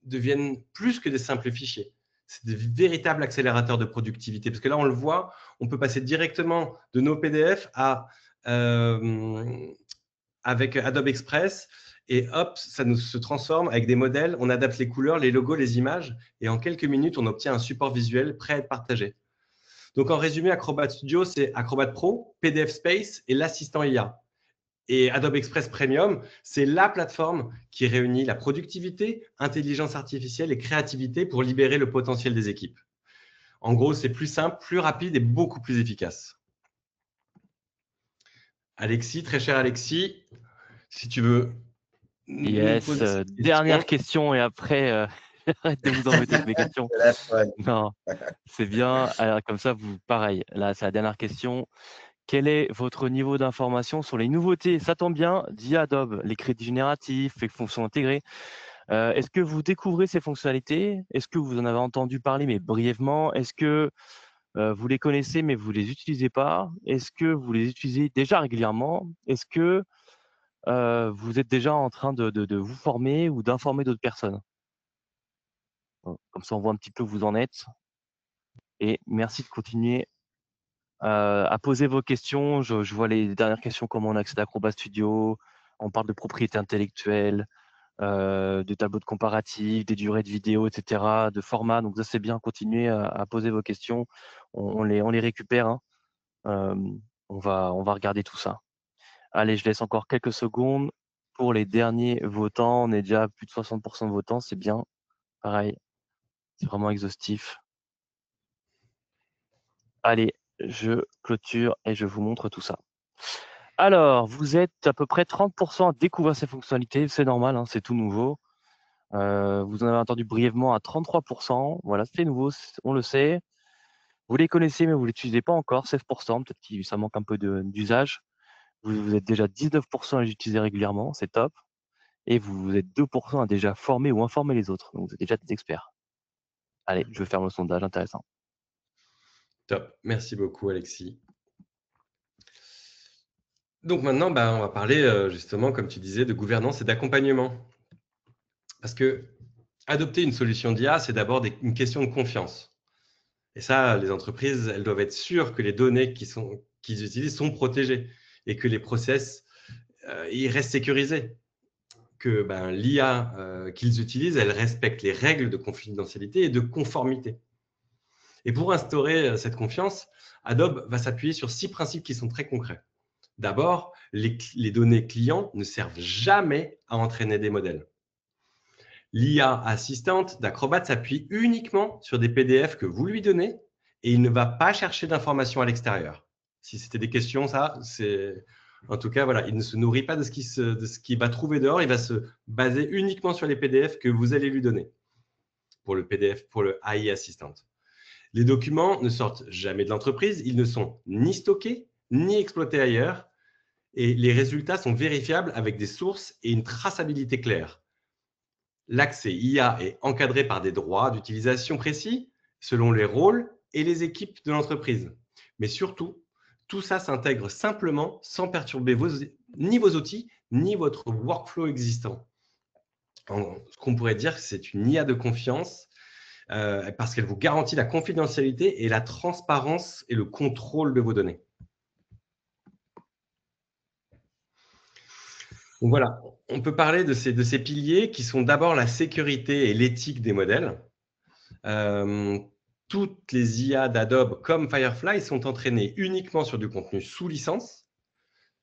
deviennent plus que des simples fichiers. C'est des véritables accélérateurs de productivité. Parce que là, on le voit, on peut passer directement de nos PDF avec Adobe Express et hop, ça se transforme avec des modèles. On adapte les couleurs, les logos, les images et en quelques minutes, on obtient un support visuel prêt à être partagé. Donc, en résumé, Acrobat Studio, c'est Acrobat Pro, PDF Space et l'assistant IA. Et Adobe Express Premium, c'est la plateforme qui réunit la productivité, intelligence artificielle et créativité pour libérer le potentiel des équipes. En gros, c'est plus simple, plus rapide et beaucoup plus efficace. Alexis, très cher Alexis, si tu veux nous poser cette dernière question et après, arrête de vous embêter avec mes questions. Non, c'est bien. Alors, comme ça, pareil, là, c'est la dernière question. Quel est votre niveau d'information sur les nouveautés? Ça tombe bien, d'IA Adobe, les crédits génératifs, les fonctions intégrées. Est-ce que vous découvrez ces fonctionnalités? Est-ce que vous en avez entendu parler, mais brièvement? Est-ce que vous les connaissez, mais vous ne les utilisez pas? Est-ce que vous les utilisez déjà régulièrement? Est-ce que vous êtes déjà en train de vous former ou d'informer d'autres personnes? Comme ça, on voit un petit peu où vous en êtes. Et merci de continuer à poser vos questions. Je vois les dernières questions, comment on accède à Acrobat Studio. On parle de propriété intellectuelle, de tableaux de comparatifs, des durées de vidéo, etc., de format. Donc ça, c'est bien, continuez à poser vos questions. On les récupère. Hein. On va regarder tout ça. Allez, je laisse encore quelques secondes pour les derniers votants. On est déjà à plus de 60% de votants, c'est bien. Pareil, c'est vraiment exhaustif. Allez, je clôture et je vous montre tout ça. Alors, vous êtes à peu près 30% à découvrir ces fonctionnalités. C'est normal, hein, c'est tout nouveau. Vous en avez entendu brièvement à 33%. Voilà, c'est nouveau, on le sait. Vous les connaissez, mais vous ne les utilisez pas encore. 16%, peut-être que ça manque un peu d'usage. Vous êtes déjà 19% à les utiliser régulièrement, c'est top. Et vous êtes 2% à déjà former ou informer les autres. Donc, vous êtes déjà des experts. Allez, je vais faire le sondage, intéressant. Top, merci beaucoup Alexis. Donc maintenant, on va parler justement, comme tu disais, de gouvernance et d'accompagnement. Parce que adopter une solution d'IA, c'est d'abord une question de confiance. Et ça, les entreprises, elles doivent être sûres que les données qu'ils utilisent sont protégées et que les process ils restent sécurisés. Que l'IA qu'ils utilisent, elle respecte les règles de confidentialité et de conformité. Et pour instaurer cette confiance, Adobe va s'appuyer sur 6 principes qui sont très concrets. D'abord, les données clients ne servent jamais à entraîner des modèles. L'IA assistante d'Acrobat s'appuie uniquement sur des PDF que vous lui donnez et il ne va pas chercher d'informations à l'extérieur. Si c'était des questions, ça, c'est… En tout cas, voilà, il ne se nourrit pas de ce qu'il va trouver dehors, il va se baser uniquement sur les PDF que vous allez lui donner pour le PDF, pour le AI Assistant. Les documents ne sortent jamais de l'entreprise, ils ne sont ni stockés, ni exploités ailleurs, et les résultats sont vérifiables avec des sources et une traçabilité claire. L'accès IA est encadré par des droits d'utilisation précis selon les rôles et les équipes de l'entreprise. Mais surtout, tout ça s'intègre simplement sans perturber ni vos outils, ni votre workflow existant. Ce qu'on pourrait dire que c'est une IA de confiance parce qu'elle vous garantit la confidentialité et la transparence et le contrôle de vos données. Donc voilà, on peut parler de ces piliers qui sont d'abord la sécurité et l'éthique des modèles. Toutes les IA d'Adobe comme Firefly sont entraînées uniquement sur du contenu sous licence,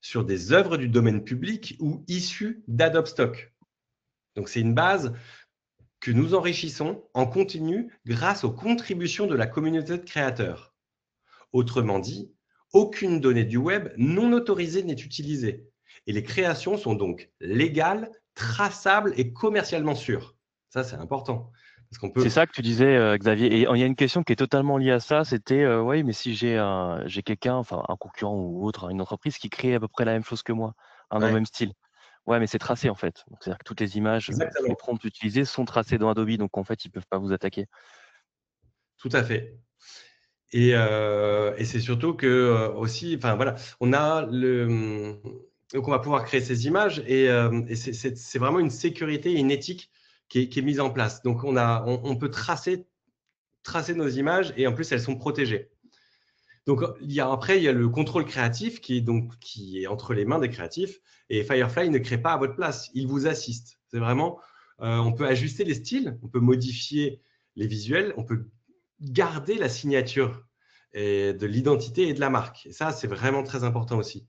sur des œuvres du domaine public ou issues d'Adobe Stock. Donc c'est une base que nous enrichissons en continu grâce aux contributions de la communauté de créateurs. Autrement dit, aucune donnée du web non autorisée n'est utilisée et les créations sont donc légales, traçables et commercialement sûres. Ça, c'est important Parce qu'on C'est peut… ça que tu disais, Xavier. Et il y a une question qui est totalement liée à ça. C'était, oui, mais si j'ai quelqu'un, enfin un concurrent ou autre, une entreprise qui crée à peu près la même chose que moi, dans le Ouais. même style. Ouais, mais c'est tracé en fait. Donc, c'est-à-dire que toutes les images, tous les Exactement, prompts utilisés sont tracés dans Adobe. Donc en fait, ils peuvent pas vous attaquer. tout à fait. Et c'est surtout que aussi, enfin voilà, on a donc on va pouvoir créer ces images et c'est vraiment une sécurité et une éthique qui est mise en place. Donc on peut tracer nos images et en plus elles sont protégées. Donc après il y a le contrôle créatif qui est entre les mains des créatifs et Firefly ne crée pas à votre place, il vous assiste. C'est vraiment, on peut ajuster les styles, on peut modifier les visuels, on peut garder la signature et de l'identité et de la marque. Et ça, c'est vraiment très important aussi.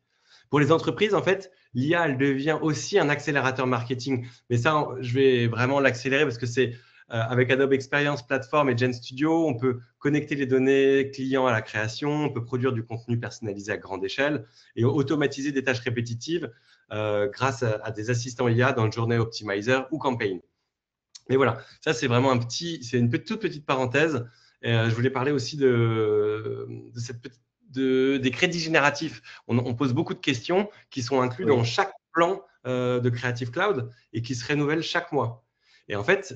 Pour les entreprises, en fait, l'IA, elle devient aussi un accélérateur marketing. Mais ça, je vais vraiment l'accélérer parce que c'est avec Adobe Experience Platform et Gen Studio, on peut connecter les données clients à la création, on peut produire du contenu personnalisé à grande échelle et automatiser des tâches répétitives grâce à des assistants IA dans le Journey Optimizer ou Campaign. Mais voilà, ça c'est vraiment c'est une toute petite parenthèse. Je voulais parler aussi des crédits génératifs. On pose beaucoup de questions qui sont inclus Oui. dans chaque plan de Creative Cloud et qui se renouvellent chaque mois. Et en fait,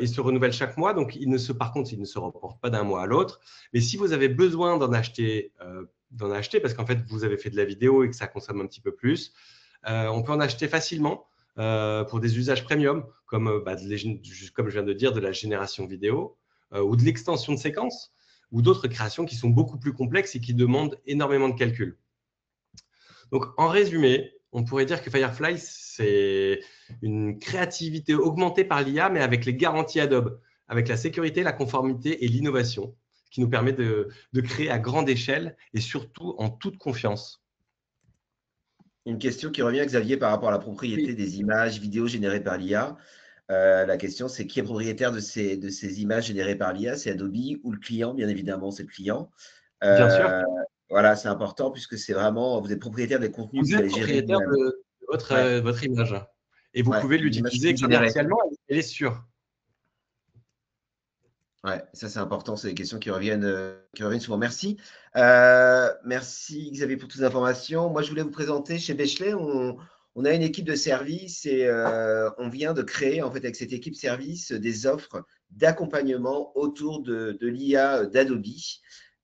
ils se renouvellent chaque mois, donc par contre, ils ne se reportent pas d'un mois à l'autre. Mais si vous avez besoin d'en acheter parce qu'en fait, vous avez fait de la vidéo et que ça consomme un petit peu plus, on peut en acheter facilement pour des usages premium, comme je viens de dire, de la génération vidéo ou de l'extension de séquences ou d'autres créations qui sont beaucoup plus complexes et qui demandent énormément de calcul. Donc, en résumé, on pourrait dire que Firefly, c'est une créativité augmentée par l'IA, mais avec les garanties Adobe, avec la sécurité, la conformité et l'innovation, qui nous permet de créer à grande échelle et surtout en toute confiance. Une question qui revient, Xavier, par rapport à la Oui, propriété des images, vidéos générées par l'IA. La question, c'est qui est propriétaire de ces images générées par l'IA? C'est Adobe ou le client? Bien évidemment, c'est le client. bien sûr. Euh, voilà, c'est important puisque c'est vraiment, vous êtes propriétaire des contenus que Vous vous êtes allez gérer propriétaire vous-même. de Ouais, votre image et vous ouais, pouvez une image l'utiliser générée. commercialement, elle est sûre. Ouais, ça c'est important, c'est des questions qui reviennent souvent. Merci. Merci Xavier pour toutes les informations. Moi, je voulais vous présenter chez Bechley, on a une équipe de service et on vient de créer en fait avec cette équipe service des offres d'accompagnement autour de l'IA d'Adobe.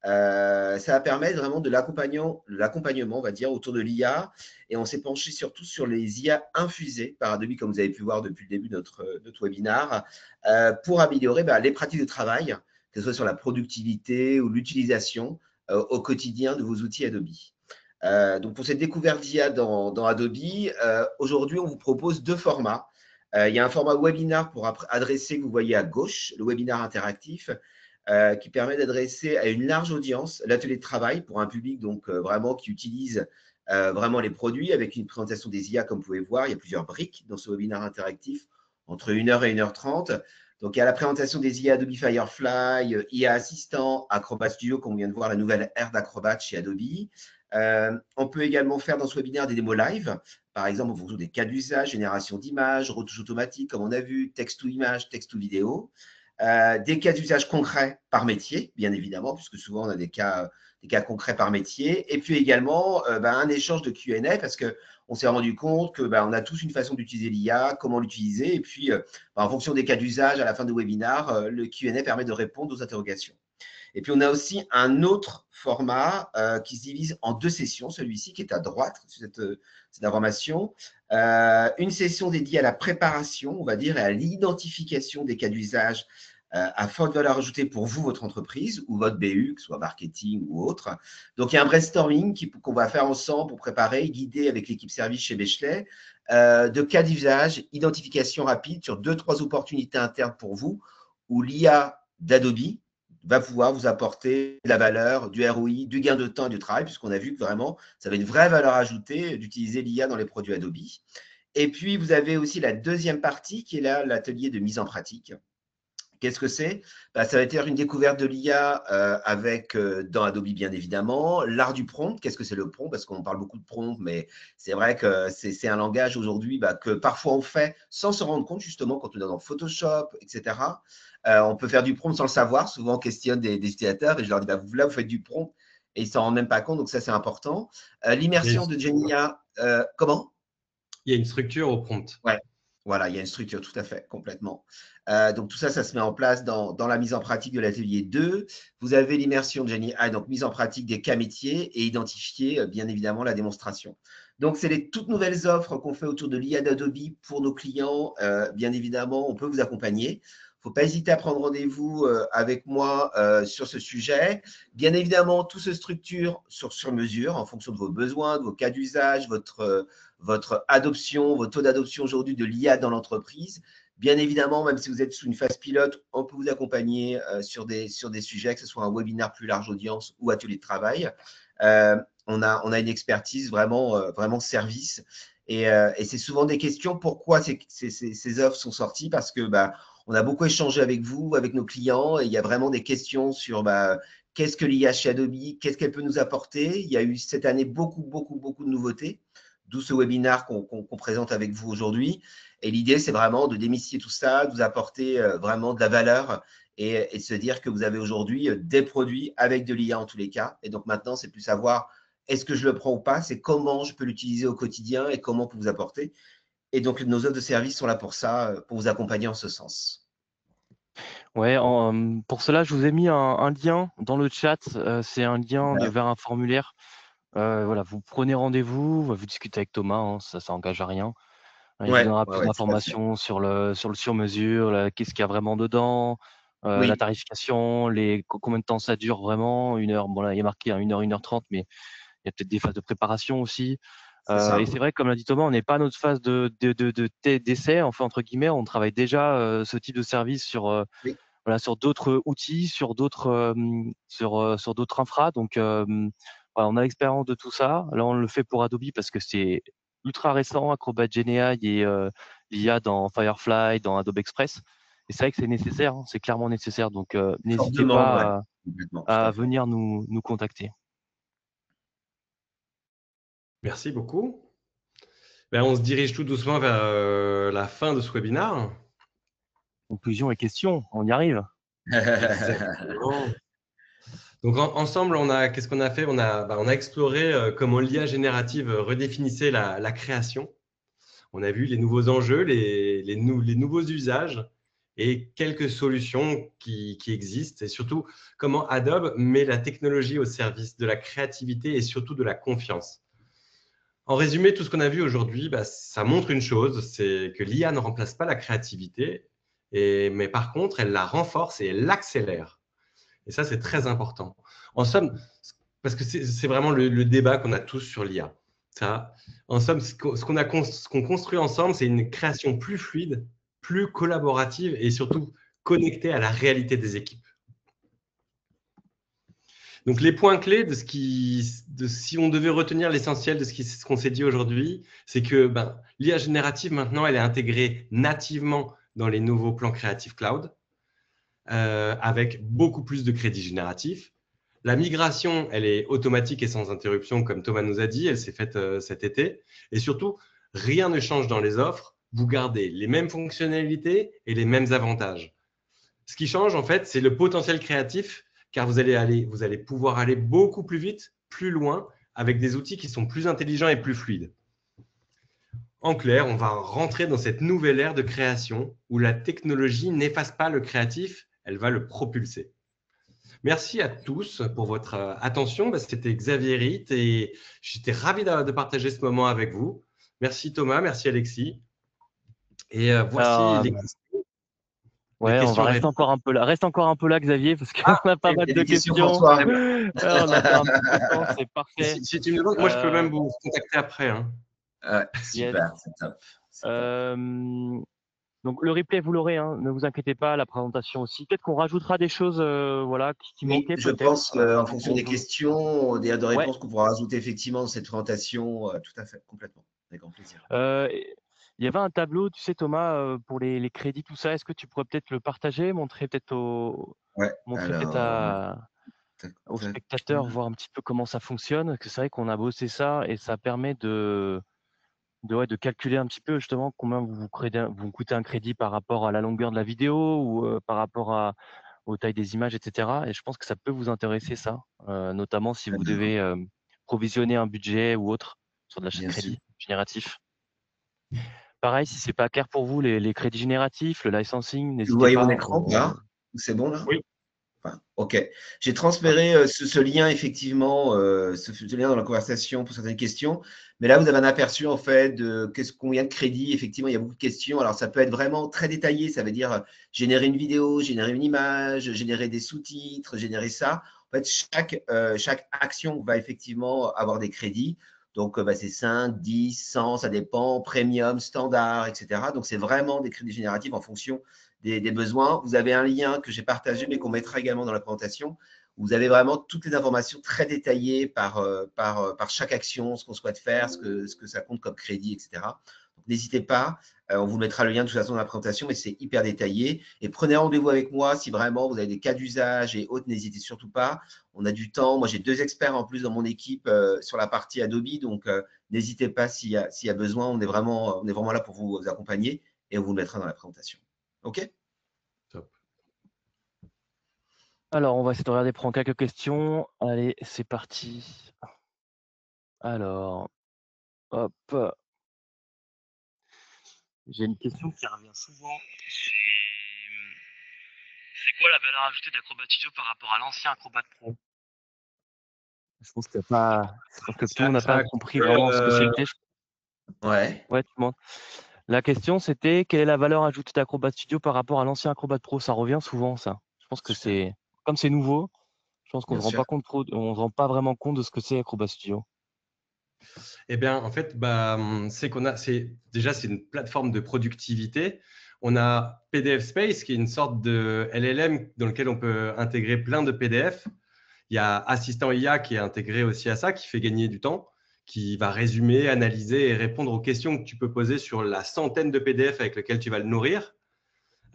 Ça va permettre vraiment de l'accompagnement, on va dire, autour de l'IA. Et on s'est penché surtout sur les IA infusées par Adobe, comme vous avez pu voir depuis le début de notre webinaire, pour améliorer les pratiques de travail, que ce soit sur la productivité ou l'utilisation au quotidien de vos outils Adobe. Donc, pour cette découverte d'IA dans Adobe, aujourd'hui, on vous propose deux formats. Il y a un format webinar pour adresser, que vous voyez à gauche, le webinaire interactif, qui permet d'adresser à une large audience l'atelier de travail pour un public donc vraiment qui utilise vraiment les produits avec une présentation des IA comme vous pouvez voir. Il y a plusieurs briques dans ce webinaire interactif entre 1h et 1h30. Donc, il y a la présentation des IA Adobe Firefly, IA Assistant, Acrobat Studio, comme on vient de voir la nouvelle ère d'Acrobat chez Adobe. On peut également faire dans ce webinaire des démos live, par exemple en fonction des cas d'usage, génération d'images, retouche automatique, comme on a vu, texte ou image, texte ou vidéo. Des cas d'usage concrets par métier, bien évidemment, puisque souvent on a des cas concrets par métier, et puis également un échange de Q&A, parce qu'on s'est rendu compte qu'on a tous une façon d'utiliser l'IA, comment l'utiliser, et puis en fonction des cas d'usage à la fin du webinaire, le Q&A permet de répondre aux interrogations. Et puis on a aussi un autre format qui se divise en deux sessions, celui-ci qui est à droite, cette information. Une session dédiée à la préparation, on va dire, et à l'identification des cas d'usage à forte valeur ajoutée pour vous, votre entreprise, ou votre BU, que ce soit marketing ou autre. Donc, il y a un brainstorming qu'on va faire ensemble pour préparer, guider avec l'équipe service chez Bechley, de cas d'usage, identification rapide sur 2-3 opportunités internes pour vous, où l'IA d'Adobe va pouvoir vous apporter de la valeur, du ROI, du gain de temps et du travail, puisqu'on a vu que vraiment, ça avait une vraie valeur ajoutée d'utiliser l'IA dans les produits Adobe. Et puis, vous avez aussi la deuxième partie qui est là, l'atelier de mise en pratique. Qu'est-ce que c'est? Ça va être une découverte de l'IA avec, dans Adobe bien évidemment, l'art du prompt. Qu'est-ce que c'est le prompt? Parce qu'on parle beaucoup de prompt, mais c'est vrai que c'est un langage aujourd'hui que parfois on fait sans se rendre compte, justement, quand on est dans Photoshop, etc. On peut faire du prompt sans le savoir. Souvent, on questionne des utilisateurs et je leur dis, là, vous faites du prompt et ils ne s'en rendent même pas compte, donc ça, c'est important. L'immersion de Genia, comment? Il y a une structure au prompt. Ouais, voilà, il y a une structure, tout à fait, complètement. Donc, tout ça, ça se met en place dans la mise en pratique de l'atelier 2. Vous avez l'immersion de Jenny A, donc mise en pratique des cas métiers et identifier, bien évidemment, la démonstration. Donc, c'est les toutes nouvelles offres qu'on fait autour de l'IA d'Adobe pour nos clients. Bien évidemment, on peut vous accompagner. Il ne faut pas hésiter à prendre rendez-vous avec moi sur ce sujet. Bien évidemment, tout se structure sur mesure en fonction de vos besoins, de vos cas d'usage, votre adoption, votre taux d'adoption aujourd'hui de l'IA dans l'entreprise. Bien évidemment, même si vous êtes sous une phase pilote, on peut vous accompagner sur des sujets, que ce soit un webinaire plus large audience ou atelier de travail. On a une expertise vraiment service. Et c'est souvent des questions, pourquoi ces offres sont sorties? Parce que on a beaucoup échangé avec vous, avec nos clients, et il y a vraiment des questions sur qu'est-ce que l'IA chez Adobe, qu'est-ce qu'elle peut nous apporter. Il y a eu cette année beaucoup de nouveautés, d'où ce webinaire qu'on présente avec vous aujourd'hui. Et l'idée, c'est vraiment de démystifier tout ça, de vous apporter vraiment de la valeur et de se dire que vous avez aujourd'hui des produits avec de l'IA en tous les cas. Et donc maintenant, c'est plus savoir est-ce que je le prends ou pas, c'est comment je peux l'utiliser au quotidien et comment on peut vous apporter. Et donc, nos offres de services sont là pour ça, pour vous accompagner en ce sens. Ouais, pour cela, je vous ai mis un lien dans le chat. C'est un lien vers un formulaire. Voilà, vous prenez rendez-vous, vous discutez avec Thomas, hein, ça engage à rien. Il vous donnera plus d'informations sur le sur-mesure, qu'est-ce qu'il y a vraiment dedans, la tarification, combien de temps ça dure vraiment, 1 heure. Bon, là, il y a marqué 1 heure, 1 heure 30, mais il y a peut-être des phases de préparation aussi. Et c'est vrai, comme l'a dit Thomas, on n'est pas à notre phase d'essai, enfin, entre guillemets. On travaille déjà ce type de service sur d'autres outils, sur d'autres infras. Donc, voilà, on a l'expérience de tout ça. Là, on le fait pour Adobe parce que c'est ultra récent, Acrobat GenAI et l'IA dans Firefly, dans Adobe Express. Et c'est vrai que c'est nécessaire, hein, c'est clairement nécessaire. Donc, n'hésitez pas à venir nous contacter. Merci beaucoup. On se dirige tout doucement vers la fin de ce webinaire. Conclusion et questions, on y arrive. Exactement. Donc ensemble, qu'est-ce qu'on a fait? On a exploré comment l'IA générative redéfinissait la création. On a vu les nouveaux enjeux, les nouveaux usages et quelques solutions qui existent, et surtout comment Adobe met la technologie au service de la créativité et surtout de la confiance. En résumé, tout ce qu'on a vu aujourd'hui, ça montre une chose, c'est que l'IA ne remplace pas la créativité, mais par contre, elle la renforce et elle l'accélère. Et ça, c'est très important. En somme, parce que c'est vraiment le débat qu'on a tous sur l'IA. En somme, ce qu'on construit ensemble, c'est une création plus fluide, plus collaborative et surtout connectée à la réalité des équipes. Donc, les points clés si on devait retenir l'essentiel de ce qu'on s'est dit aujourd'hui, c'est que l'IA générative, maintenant, elle est intégrée nativement dans les nouveaux plans Creative Cloud, avec beaucoup plus de crédits génératifs. La migration, elle est automatique et sans interruption, comme Thomas nous a dit, elle s'est faite cet été. Et surtout, rien ne change dans les offres. Vous gardez les mêmes fonctionnalités et les mêmes avantages. Ce qui change, en fait, c'est le potentiel créatif, car vous allez pouvoir aller beaucoup plus vite, plus loin, avec des outils qui sont plus intelligents et plus fluides. En clair, on va rentrer dans cette nouvelle ère de création où la technologie n'efface pas le créatif, elle va le propulser. Merci à tous pour votre attention. C'était Xavier Ritt et j'étais ravi de partager ce moment avec vous. Merci Thomas, merci Alexis. Et voici les questions. Ouais, on va rester encore un peu là. Reste encore un peu là, Xavier, parce qu'on a pas mal de questions. Pour toi. On a fait un petit peu de temps, c'est parfait. Si tu me demandes, moi je peux même vous contacter après. Hein. Super, c'est top. Donc le replay, vous l'aurez, hein, ne vous inquiétez pas, la présentation aussi. Peut-être qu'on rajoutera des choses qui manquaient. Je pense qu'en fonction des questions, de réponses qu'on pourra rajouter effectivement dans cette présentation, tout à fait, complètement, avec grand plaisir. Il y avait un tableau, tu sais, Thomas, pour les crédits, tout ça. Est-ce que tu pourrais peut-être le partager, montrer peut-être Ouais, tac, aux tac. spectateurs, voir un petit peu comment ça fonctionne? Parce que c'est vrai qu'on a bossé ça et ça permet de calculer un petit peu justement combien vous coûtez un crédit par rapport à la longueur de la vidéo ou par rapport aux tailles des images, etc. Et je pense que ça peut vous intéresser ça, notamment si vous Alors, devez provisionner un budget ou autre sur de l'achat de bien sûr. crédit génératif. Pareil, si c'est pas clair pour vous, les crédits génératifs, le licensing, Vous n'hésitez voyez mon pas. écran là? C'est bon là? Oui. Enfin, OK. J'ai Ah, transféré ce lien effectivement, ce lien dans la conversation pour certaines questions. Mais là, vous avez un aperçu en fait de combien de crédits. Effectivement, il y a beaucoup de questions. Alors, ça peut être vraiment très détaillé. Ça veut dire générer une vidéo, générer une image, générer des sous-titres, générer ça. En fait, chaque action va effectivement avoir des crédits. Donc, c'est 5, 10, 100, ça dépend, premium, standard, etc. Donc, c'est vraiment des crédits génératifs en fonction des besoins. Vous avez un lien que j'ai partagé, mais qu'on mettra également dans la présentation. Vous avez vraiment toutes les informations très détaillées par chaque action, ce qu'on souhaite faire, ce que ça compte comme crédit, etc. Donc, n'hésitez pas, on vous mettra le lien de toute façon dans la présentation, mais c'est hyper détaillé. Et prenez rendez-vous avec moi si vraiment vous avez des cas d'usage et autres, n'hésitez surtout pas. On a du temps. Moi, j'ai 2 experts en plus dans mon équipe sur la partie Adobe, donc n'hésitez pas s'il y a besoin. On est vraiment là pour vous accompagner et on vous le mettra dans la présentation. OK? Top. alors, on va essayer de regarder, prendre quelques questions. Allez, c'est parti. Alors, hop. J'ai une question qui revient souvent. C'est quoi la valeur ajoutée d'Acrobat Studio par rapport à l'ancien Acrobat Pro? Je pense que tout le monde n'a Ça pas a compris coupé, vraiment ce que c'était. Ouais. Ouais, tout le monde. La question, c'était quelle est la valeur ajoutée d'Acrobat Studio par rapport à l'ancien Acrobat Pro? Ça revient souvent, ça. Je pense que Super, comme c'est nouveau, je pense qu'on bien se rend sûr. pas compte on se rend pas vraiment compte de ce que c'est Acrobat Studio. eh bien, en fait, c'est une plateforme de productivité. On a PDF Space, qui est une sorte de LLM dans lequel on peut intégrer plein de PDF. Il y a Assistant IA qui est intégré aussi à ça, qui fait gagner du temps, qui va résumer, analyser et répondre aux questions que tu peux poser sur la centaine de PDF avec lesquels tu vas le nourrir.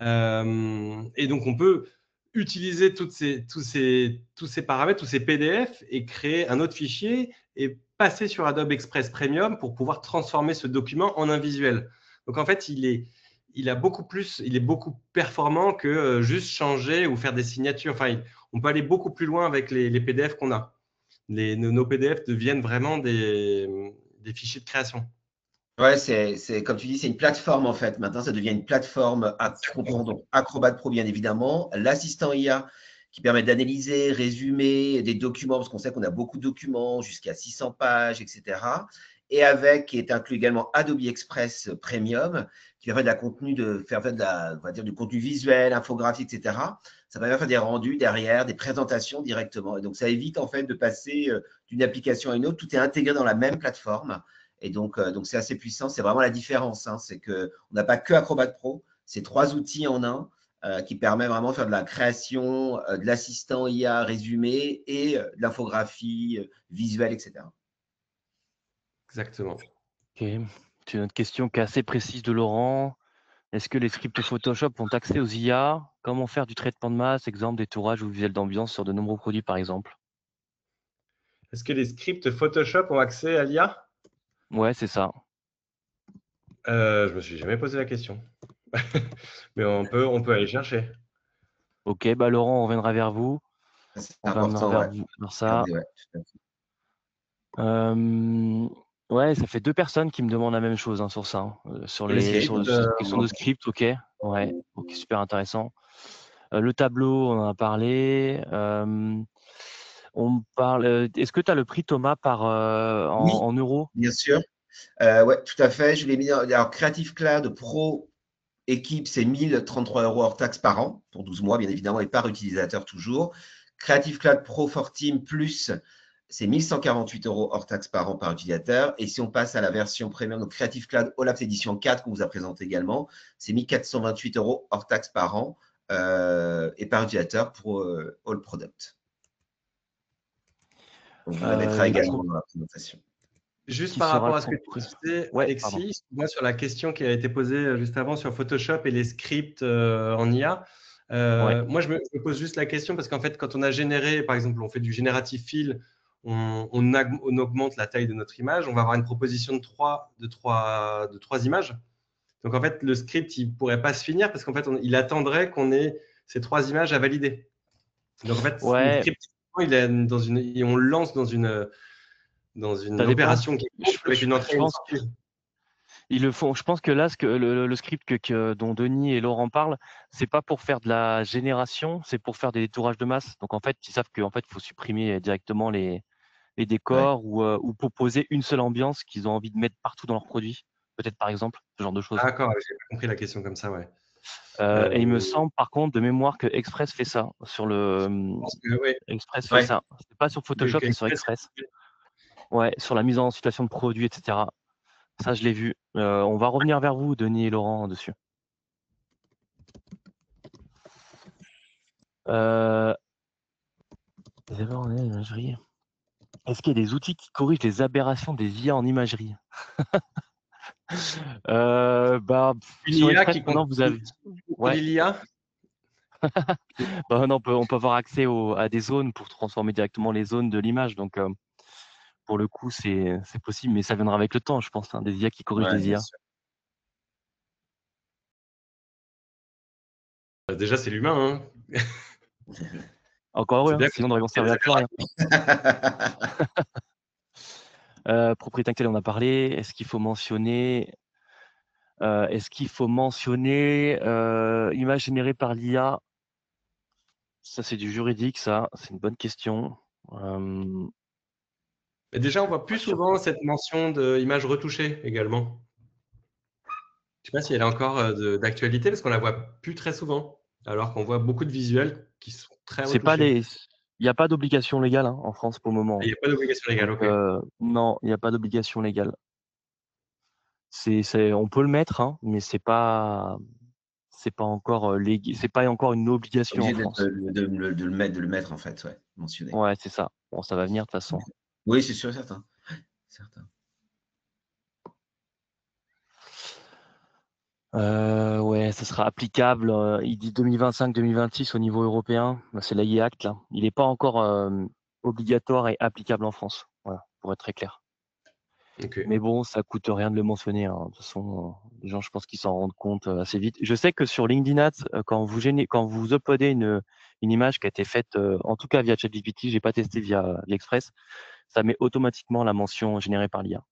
Et donc, on peut utiliser tous ces paramètres, tous ces PDF et créer un autre fichier et passer sur Adobe Express Premium pour pouvoir transformer ce document en un visuel. Donc, en fait, il est beaucoup performant que juste changer ou faire des signatures. Enfin, on peut aller beaucoup plus loin avec les PDF qu'on a. Nos PDF deviennent vraiment des fichiers de création. Ouais, c'est comme tu dis, c'est une plateforme en fait. Maintenant, ça devient une plateforme qui comprend donc Acrobat Pro, bien évidemment, l'assistant IA qui permet d'analyser, résumer des documents, parce qu'on sait qu'on a beaucoup de documents, jusqu'à 600 pages, etc. Et qui est inclus également Adobe Express Premium, qui permet de faire on va dire, du contenu visuel, infographique, etc. Ça permet de faire des rendus derrière, des présentations directement. Et donc, ça évite en fait de passer d'une application à une autre. Tout est intégré dans la même plateforme. Et donc c'est assez puissant. C'est vraiment la différence. Hein. C'est qu'on n'a pas que Acrobat Pro. C'est 3 outils en un qui permet vraiment de faire de la création, de l'assistant IA résumé et de l'infographie visuelle, etc. Exactement. Ok. C'est une autre question qui est assez précise de Laurent. Est-ce que les scripts Photoshop ont accès aux IA? Comment faire du traitement de masse, exemple des tourages ou visuels d'ambiance sur de nombreux produits, par exemple? Est-ce que les scripts Photoshop ont accès à l'IA? Ouais, c'est ça. Je me suis jamais posé la question. Mais on peut aller chercher. Ok, bah Laurent, on reviendra vers vous. C'est On reviendra important, vers ouais. vous vers ça. Regardez, ouais, tout à fait. Ouais, ça fait 2 personnes qui me demandent la même chose, hein, sur ça, hein, sur Pour les sur scripts, cette question de script, OK. Ouais, OK, super intéressant. Le tableau, on en a parlé. On me parle, est-ce que tu as le prix Thomas Oui, en euros? bien sûr. Ouais, tout à fait. Je l'ai mis alors, Creative Cloud Pro équipe, c'est 1033 € hors taxe par an, pour 12 mois, bien évidemment, et par utilisateur toujours. Creative Cloud Pro for Team Plus, c'est 1148 € hors taxe par an par utilisateur. Et si on passe à la version premium, donc Creative Cloud All Apps Edition 4, qu'on vous a présenté également, c'est 1428 € hors taxe par an et par utilisateur pour All Product. On vous la mettra La également dans la présentation. Juste qui par sera rapport le à ce que tu propriétaire. disais, Ouais, pardon. Alexis, moi, sur la question qui a été posée juste avant sur Photoshop et les scripts en IA, Ouais, moi, je me pose juste la question parce qu'en fait, quand on a généré, par exemple, on fait du générative fill, on augmente la taille de notre image, on va avoir une proposition de trois images. Donc, en fait, le script, il ne pourrait pas se finir parce qu'en fait, il attendrait qu'on ait ces trois images à valider. Donc, en fait, le ouais, script, on le lance dans ça une dépend. opération qui est avec une entrée Je et une pense sortie. ils le font. Je pense que là, le script dont Denis et Laurent parlent, c'est pas pour faire de la génération, c'est pour faire des détourages de masse. Donc en fait, ils savent qu'en fait, il faut supprimer directement les Ouais. décors ou proposer une seule ambiance qu'ils ont envie de mettre partout dans leurs produits. Peut-être par exemple, ce genre de choses. Ah, d'accord, j'ai pas compris la question comme ça, ouais. Et il me Je semble par contre de mémoire que Express fait ça sur le pense que oui, Express fait Ouais. ça. C'est pas sur Photoshop, c'est sur Express. Ouais, sur la mise en situation de produit, etc. Ça, je l'ai vu. On va revenir vers vous, Denis et Laurent, dessus. Euh, les erreurs en imagerie. Est-ce qu'il y a des outils qui corrigent les aberrations des IA en imagerie? Bah, une sur IA Express, qui maintenant, vous avez. Ouais, contrôle l'IA. bah, non, on peut avoir accès à des zones pour transformer directement les zones de l'image. Donc, pour le coup, c'est possible, mais ça viendra avec le temps, je pense, hein, des IA qui corrigent Ouais, des bien IA. sûr. Déjà, c'est l'humain, hein. Encore heureux, C'est hein, bien sinon on qu'il aurait y ait des servi à plus rien. aberrations. Propriété intellectuelle, on a parlé. Est-ce qu'il faut mentionner image générée par l'IA? Ça, c'est du juridique, ça. C'est une bonne question. Mais déjà, on voit Pas plus sûr. souvent cette mention d'image retouchée également. Je ne sais pas si elle est encore d'actualité parce qu'on la voit plus très souvent, alors qu'on voit beaucoup de visuels qui sont très C'est pas retouchés. les. Il n'y a pas d'obligation légale hein, en France pour le Il moment. n'y a pas d'obligation légale, Donc ok. non, il n'y a pas d'obligation légale. On peut le mettre, hein, mais c'est pas encore c'est pas encore une obligation en Obligé France. de le mettre, en fait, ouais, mentionné. Ouais, c'est ça. Bon, ça va venir de toute façon. Oui, c'est sûr et certain. Certain. Ouais, ça sera applicable. Il dit 2025-2026 au niveau européen. Bah, c'est l'AI Act là. Il n'est pas encore obligatoire et applicable en France. Voilà, pour être très clair. Ok. Mais bon, ça coûte rien de le mentionner, hein. De toute façon, les gens, je pense qu'ils s'en rendent compte assez vite. Je sais que sur LinkedIn Ads, quand vous uploadez une image qui a été faite, en tout cas via ChatGPT, j'ai pas testé via l'Express, ça met automatiquement la mention générée par l'IA.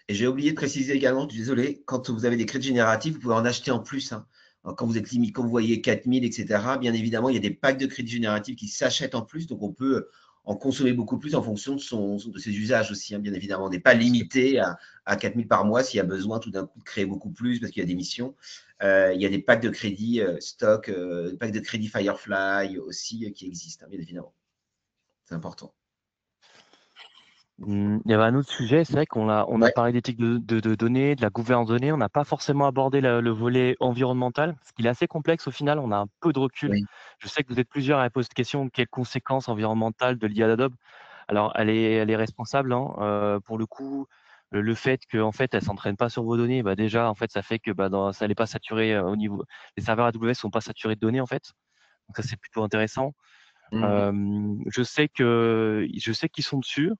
Et j'ai oublié de préciser également, désolé, quand vous avez des crédits génératifs, vous pouvez en acheter en plus, hein. Alors, quand vous êtes limite, quand vous voyez 4000, etc., bien évidemment, il y a des packs de crédits génératifs qui s'achètent en plus, donc on peut en consommer beaucoup plus en fonction de ses usages aussi, hein, bien évidemment. On n'est pas Bien sûr. limité à 4000 par mois s'il y a besoin tout d'un coup de créer beaucoup plus parce qu'il y a des missions. Il y a des packs de crédit stock, packs de crédit Firefly aussi qui existent, hein, bien évidemment. C'est important. Il y avait un autre sujet, c'est vrai on a Ouais, parlé d'éthique de données, de la gouvernance de données, on n'a pas forcément abordé le volet environnemental, parce qu'il est assez complexe au final, on a un peu de recul. oui. Je sais que vous êtes plusieurs à poser cette question, quelles conséquences environnementales de l'IA d'Adobe? Alors, elle est responsable, hein, pour le coup, le fait qu'en fait, elle s'entraîne pas sur vos données, bah déjà, en fait, ça fait que ça n'est pas saturé au niveau, les serveurs AWS sont pas saturés de données, en fait. Donc ça, c'est plutôt intéressant. Mhm. Je sais qu'ils sont dessus.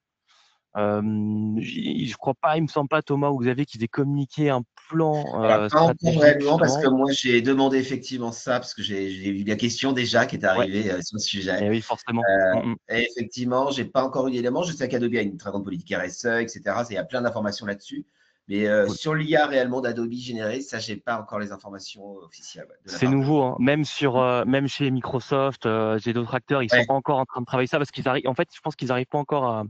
Je crois pas, il me semble pas, Thomas ou Xavier, qu'ils aient communiqué un plan Alors, pas encore stratégique, réellement, parce que justement. moi, j'ai demandé effectivement ça, parce que j'ai vu la question déjà qui est Ouais, arrivée sur le sujet. et oui, forcément. Et effectivement, j'ai pas encore eu d'éléments. Je sais qu'Adobe a une très grande politique RSE, etc. Il y a plein d'informations là-dessus. Mais Cool. sur l'IA réellement d'Adobe générée, ça, j'ai pas encore les informations officielles de la C'est part d'Adobe. nouveau, hein. Même chez Microsoft, j'ai d'autres acteurs, ils sont Ouais, encore en train de travailler ça parce qu'ils arrivent. En fait, je pense qu'ils n'arrivent pas encore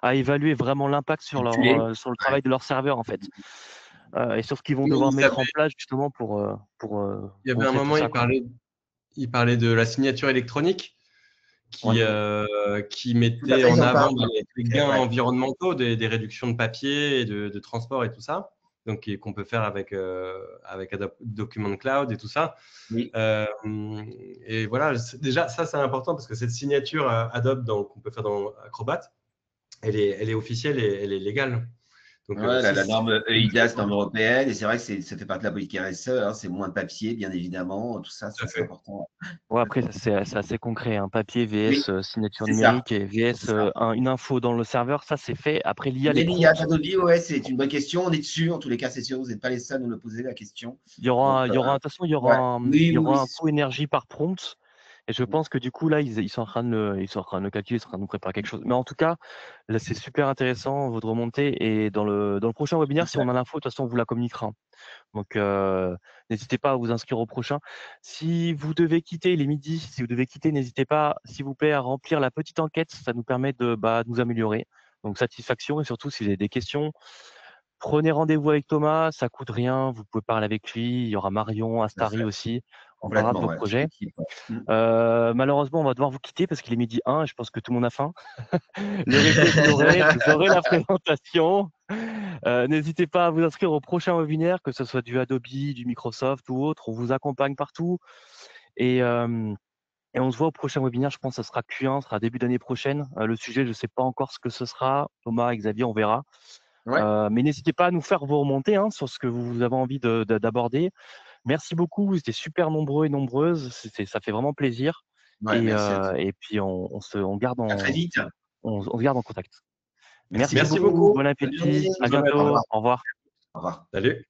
à évaluer vraiment l'impact calculé. sur le Ouais. travail de leur serveur, en fait, et sur ce qu'ils vont Oui, devoir mettre en place justement pour il y avait un contrer tout moment, ça, quoi. il parlait de la signature électronique Ouais, qui Tout à mettait fait, en ils en avant parlent. les gains Ouais. environnementaux, des réductions de papier et de transport et tout ça, donc qu'on peut faire avec Adobe Document Cloud et tout ça. Oui. Et voilà, déjà, ça, c'est important parce que cette signature Adobe qu'on peut faire dans Acrobat, elle est officielle et elle est légale. Donc, Ouais, la norme EIDAS, norme européenne, et c'est vrai que ça fait partie de la politique RSE, hein, c'est moins de papier, bien évidemment, tout ça, tout à c'est fait. important. Ouais, après, c'est assez concret, hein. Papier Oui, VS signature c'est ça. numérique et C'est VS ça. une info dans le serveur, ça c'est fait. Après, l'IA, les L'IA prompts, Adobe, ouais, c'est une bonne question. On est dessus, en tous les cas, c'est sûr, vous n'êtes pas les seuls à nous le poser la question. Donc, de toute façon, ouais, oui, il y oui, aura oui. un coût énergie par prompt. Et je pense que du coup, là, ils sont en train de ils sont en train de le calculer, ils sont en train de nous préparer quelque chose. Mais en tout cas, là, c'est super intéressant, votre remontée. Et dans le prochain webinaire, si on a l'info, de toute façon, on vous la communiquera. Donc, n'hésitez pas à vous inscrire au prochain. Si vous devez quitter, il est midi, si vous devez quitter, n'hésitez pas, s'il vous plaît, à remplir la petite enquête. Ça nous permet de nous améliorer. Donc, satisfaction et surtout, si vous avez des questions, prenez rendez-vous avec Thomas, ça coûte rien. Vous pouvez parler avec lui. Il y aura Marion, Tout à Astari fait. aussi. On parlera de Complètement, vos ouais, toute projets. l'équipe, ouais. Malheureusement, on va devoir vous quitter parce qu'il est midi 1 et je pense que tout le monde a faim. Le replay, vous aurez la présentation. N'hésitez pas à vous inscrire au prochain webinaire, que ce soit du Adobe, du Microsoft ou autre. On vous accompagne partout. Et on se voit au prochain webinaire. Je pense que ce sera Q1, ce sera début d'année prochaine. Le sujet, je ne sais pas encore ce que ce sera. Thomas et Xavier, on verra. Ouais, Mais n'hésitez pas à nous faire vos remontées sur ce que vous avez envie d'aborder. Merci beaucoup. Vous étiez super nombreux et nombreuses. Ça fait vraiment plaisir. ouais, merci à tous. Et puis, on garde À très vite. on se garde en contact. Merci Merci Merci beaucoup. beaucoup. Bon beaucoup. Bonne journée. appétit. À Bonne journée à Au tous. bientôt. revoir. Au revoir. Au revoir. Salut.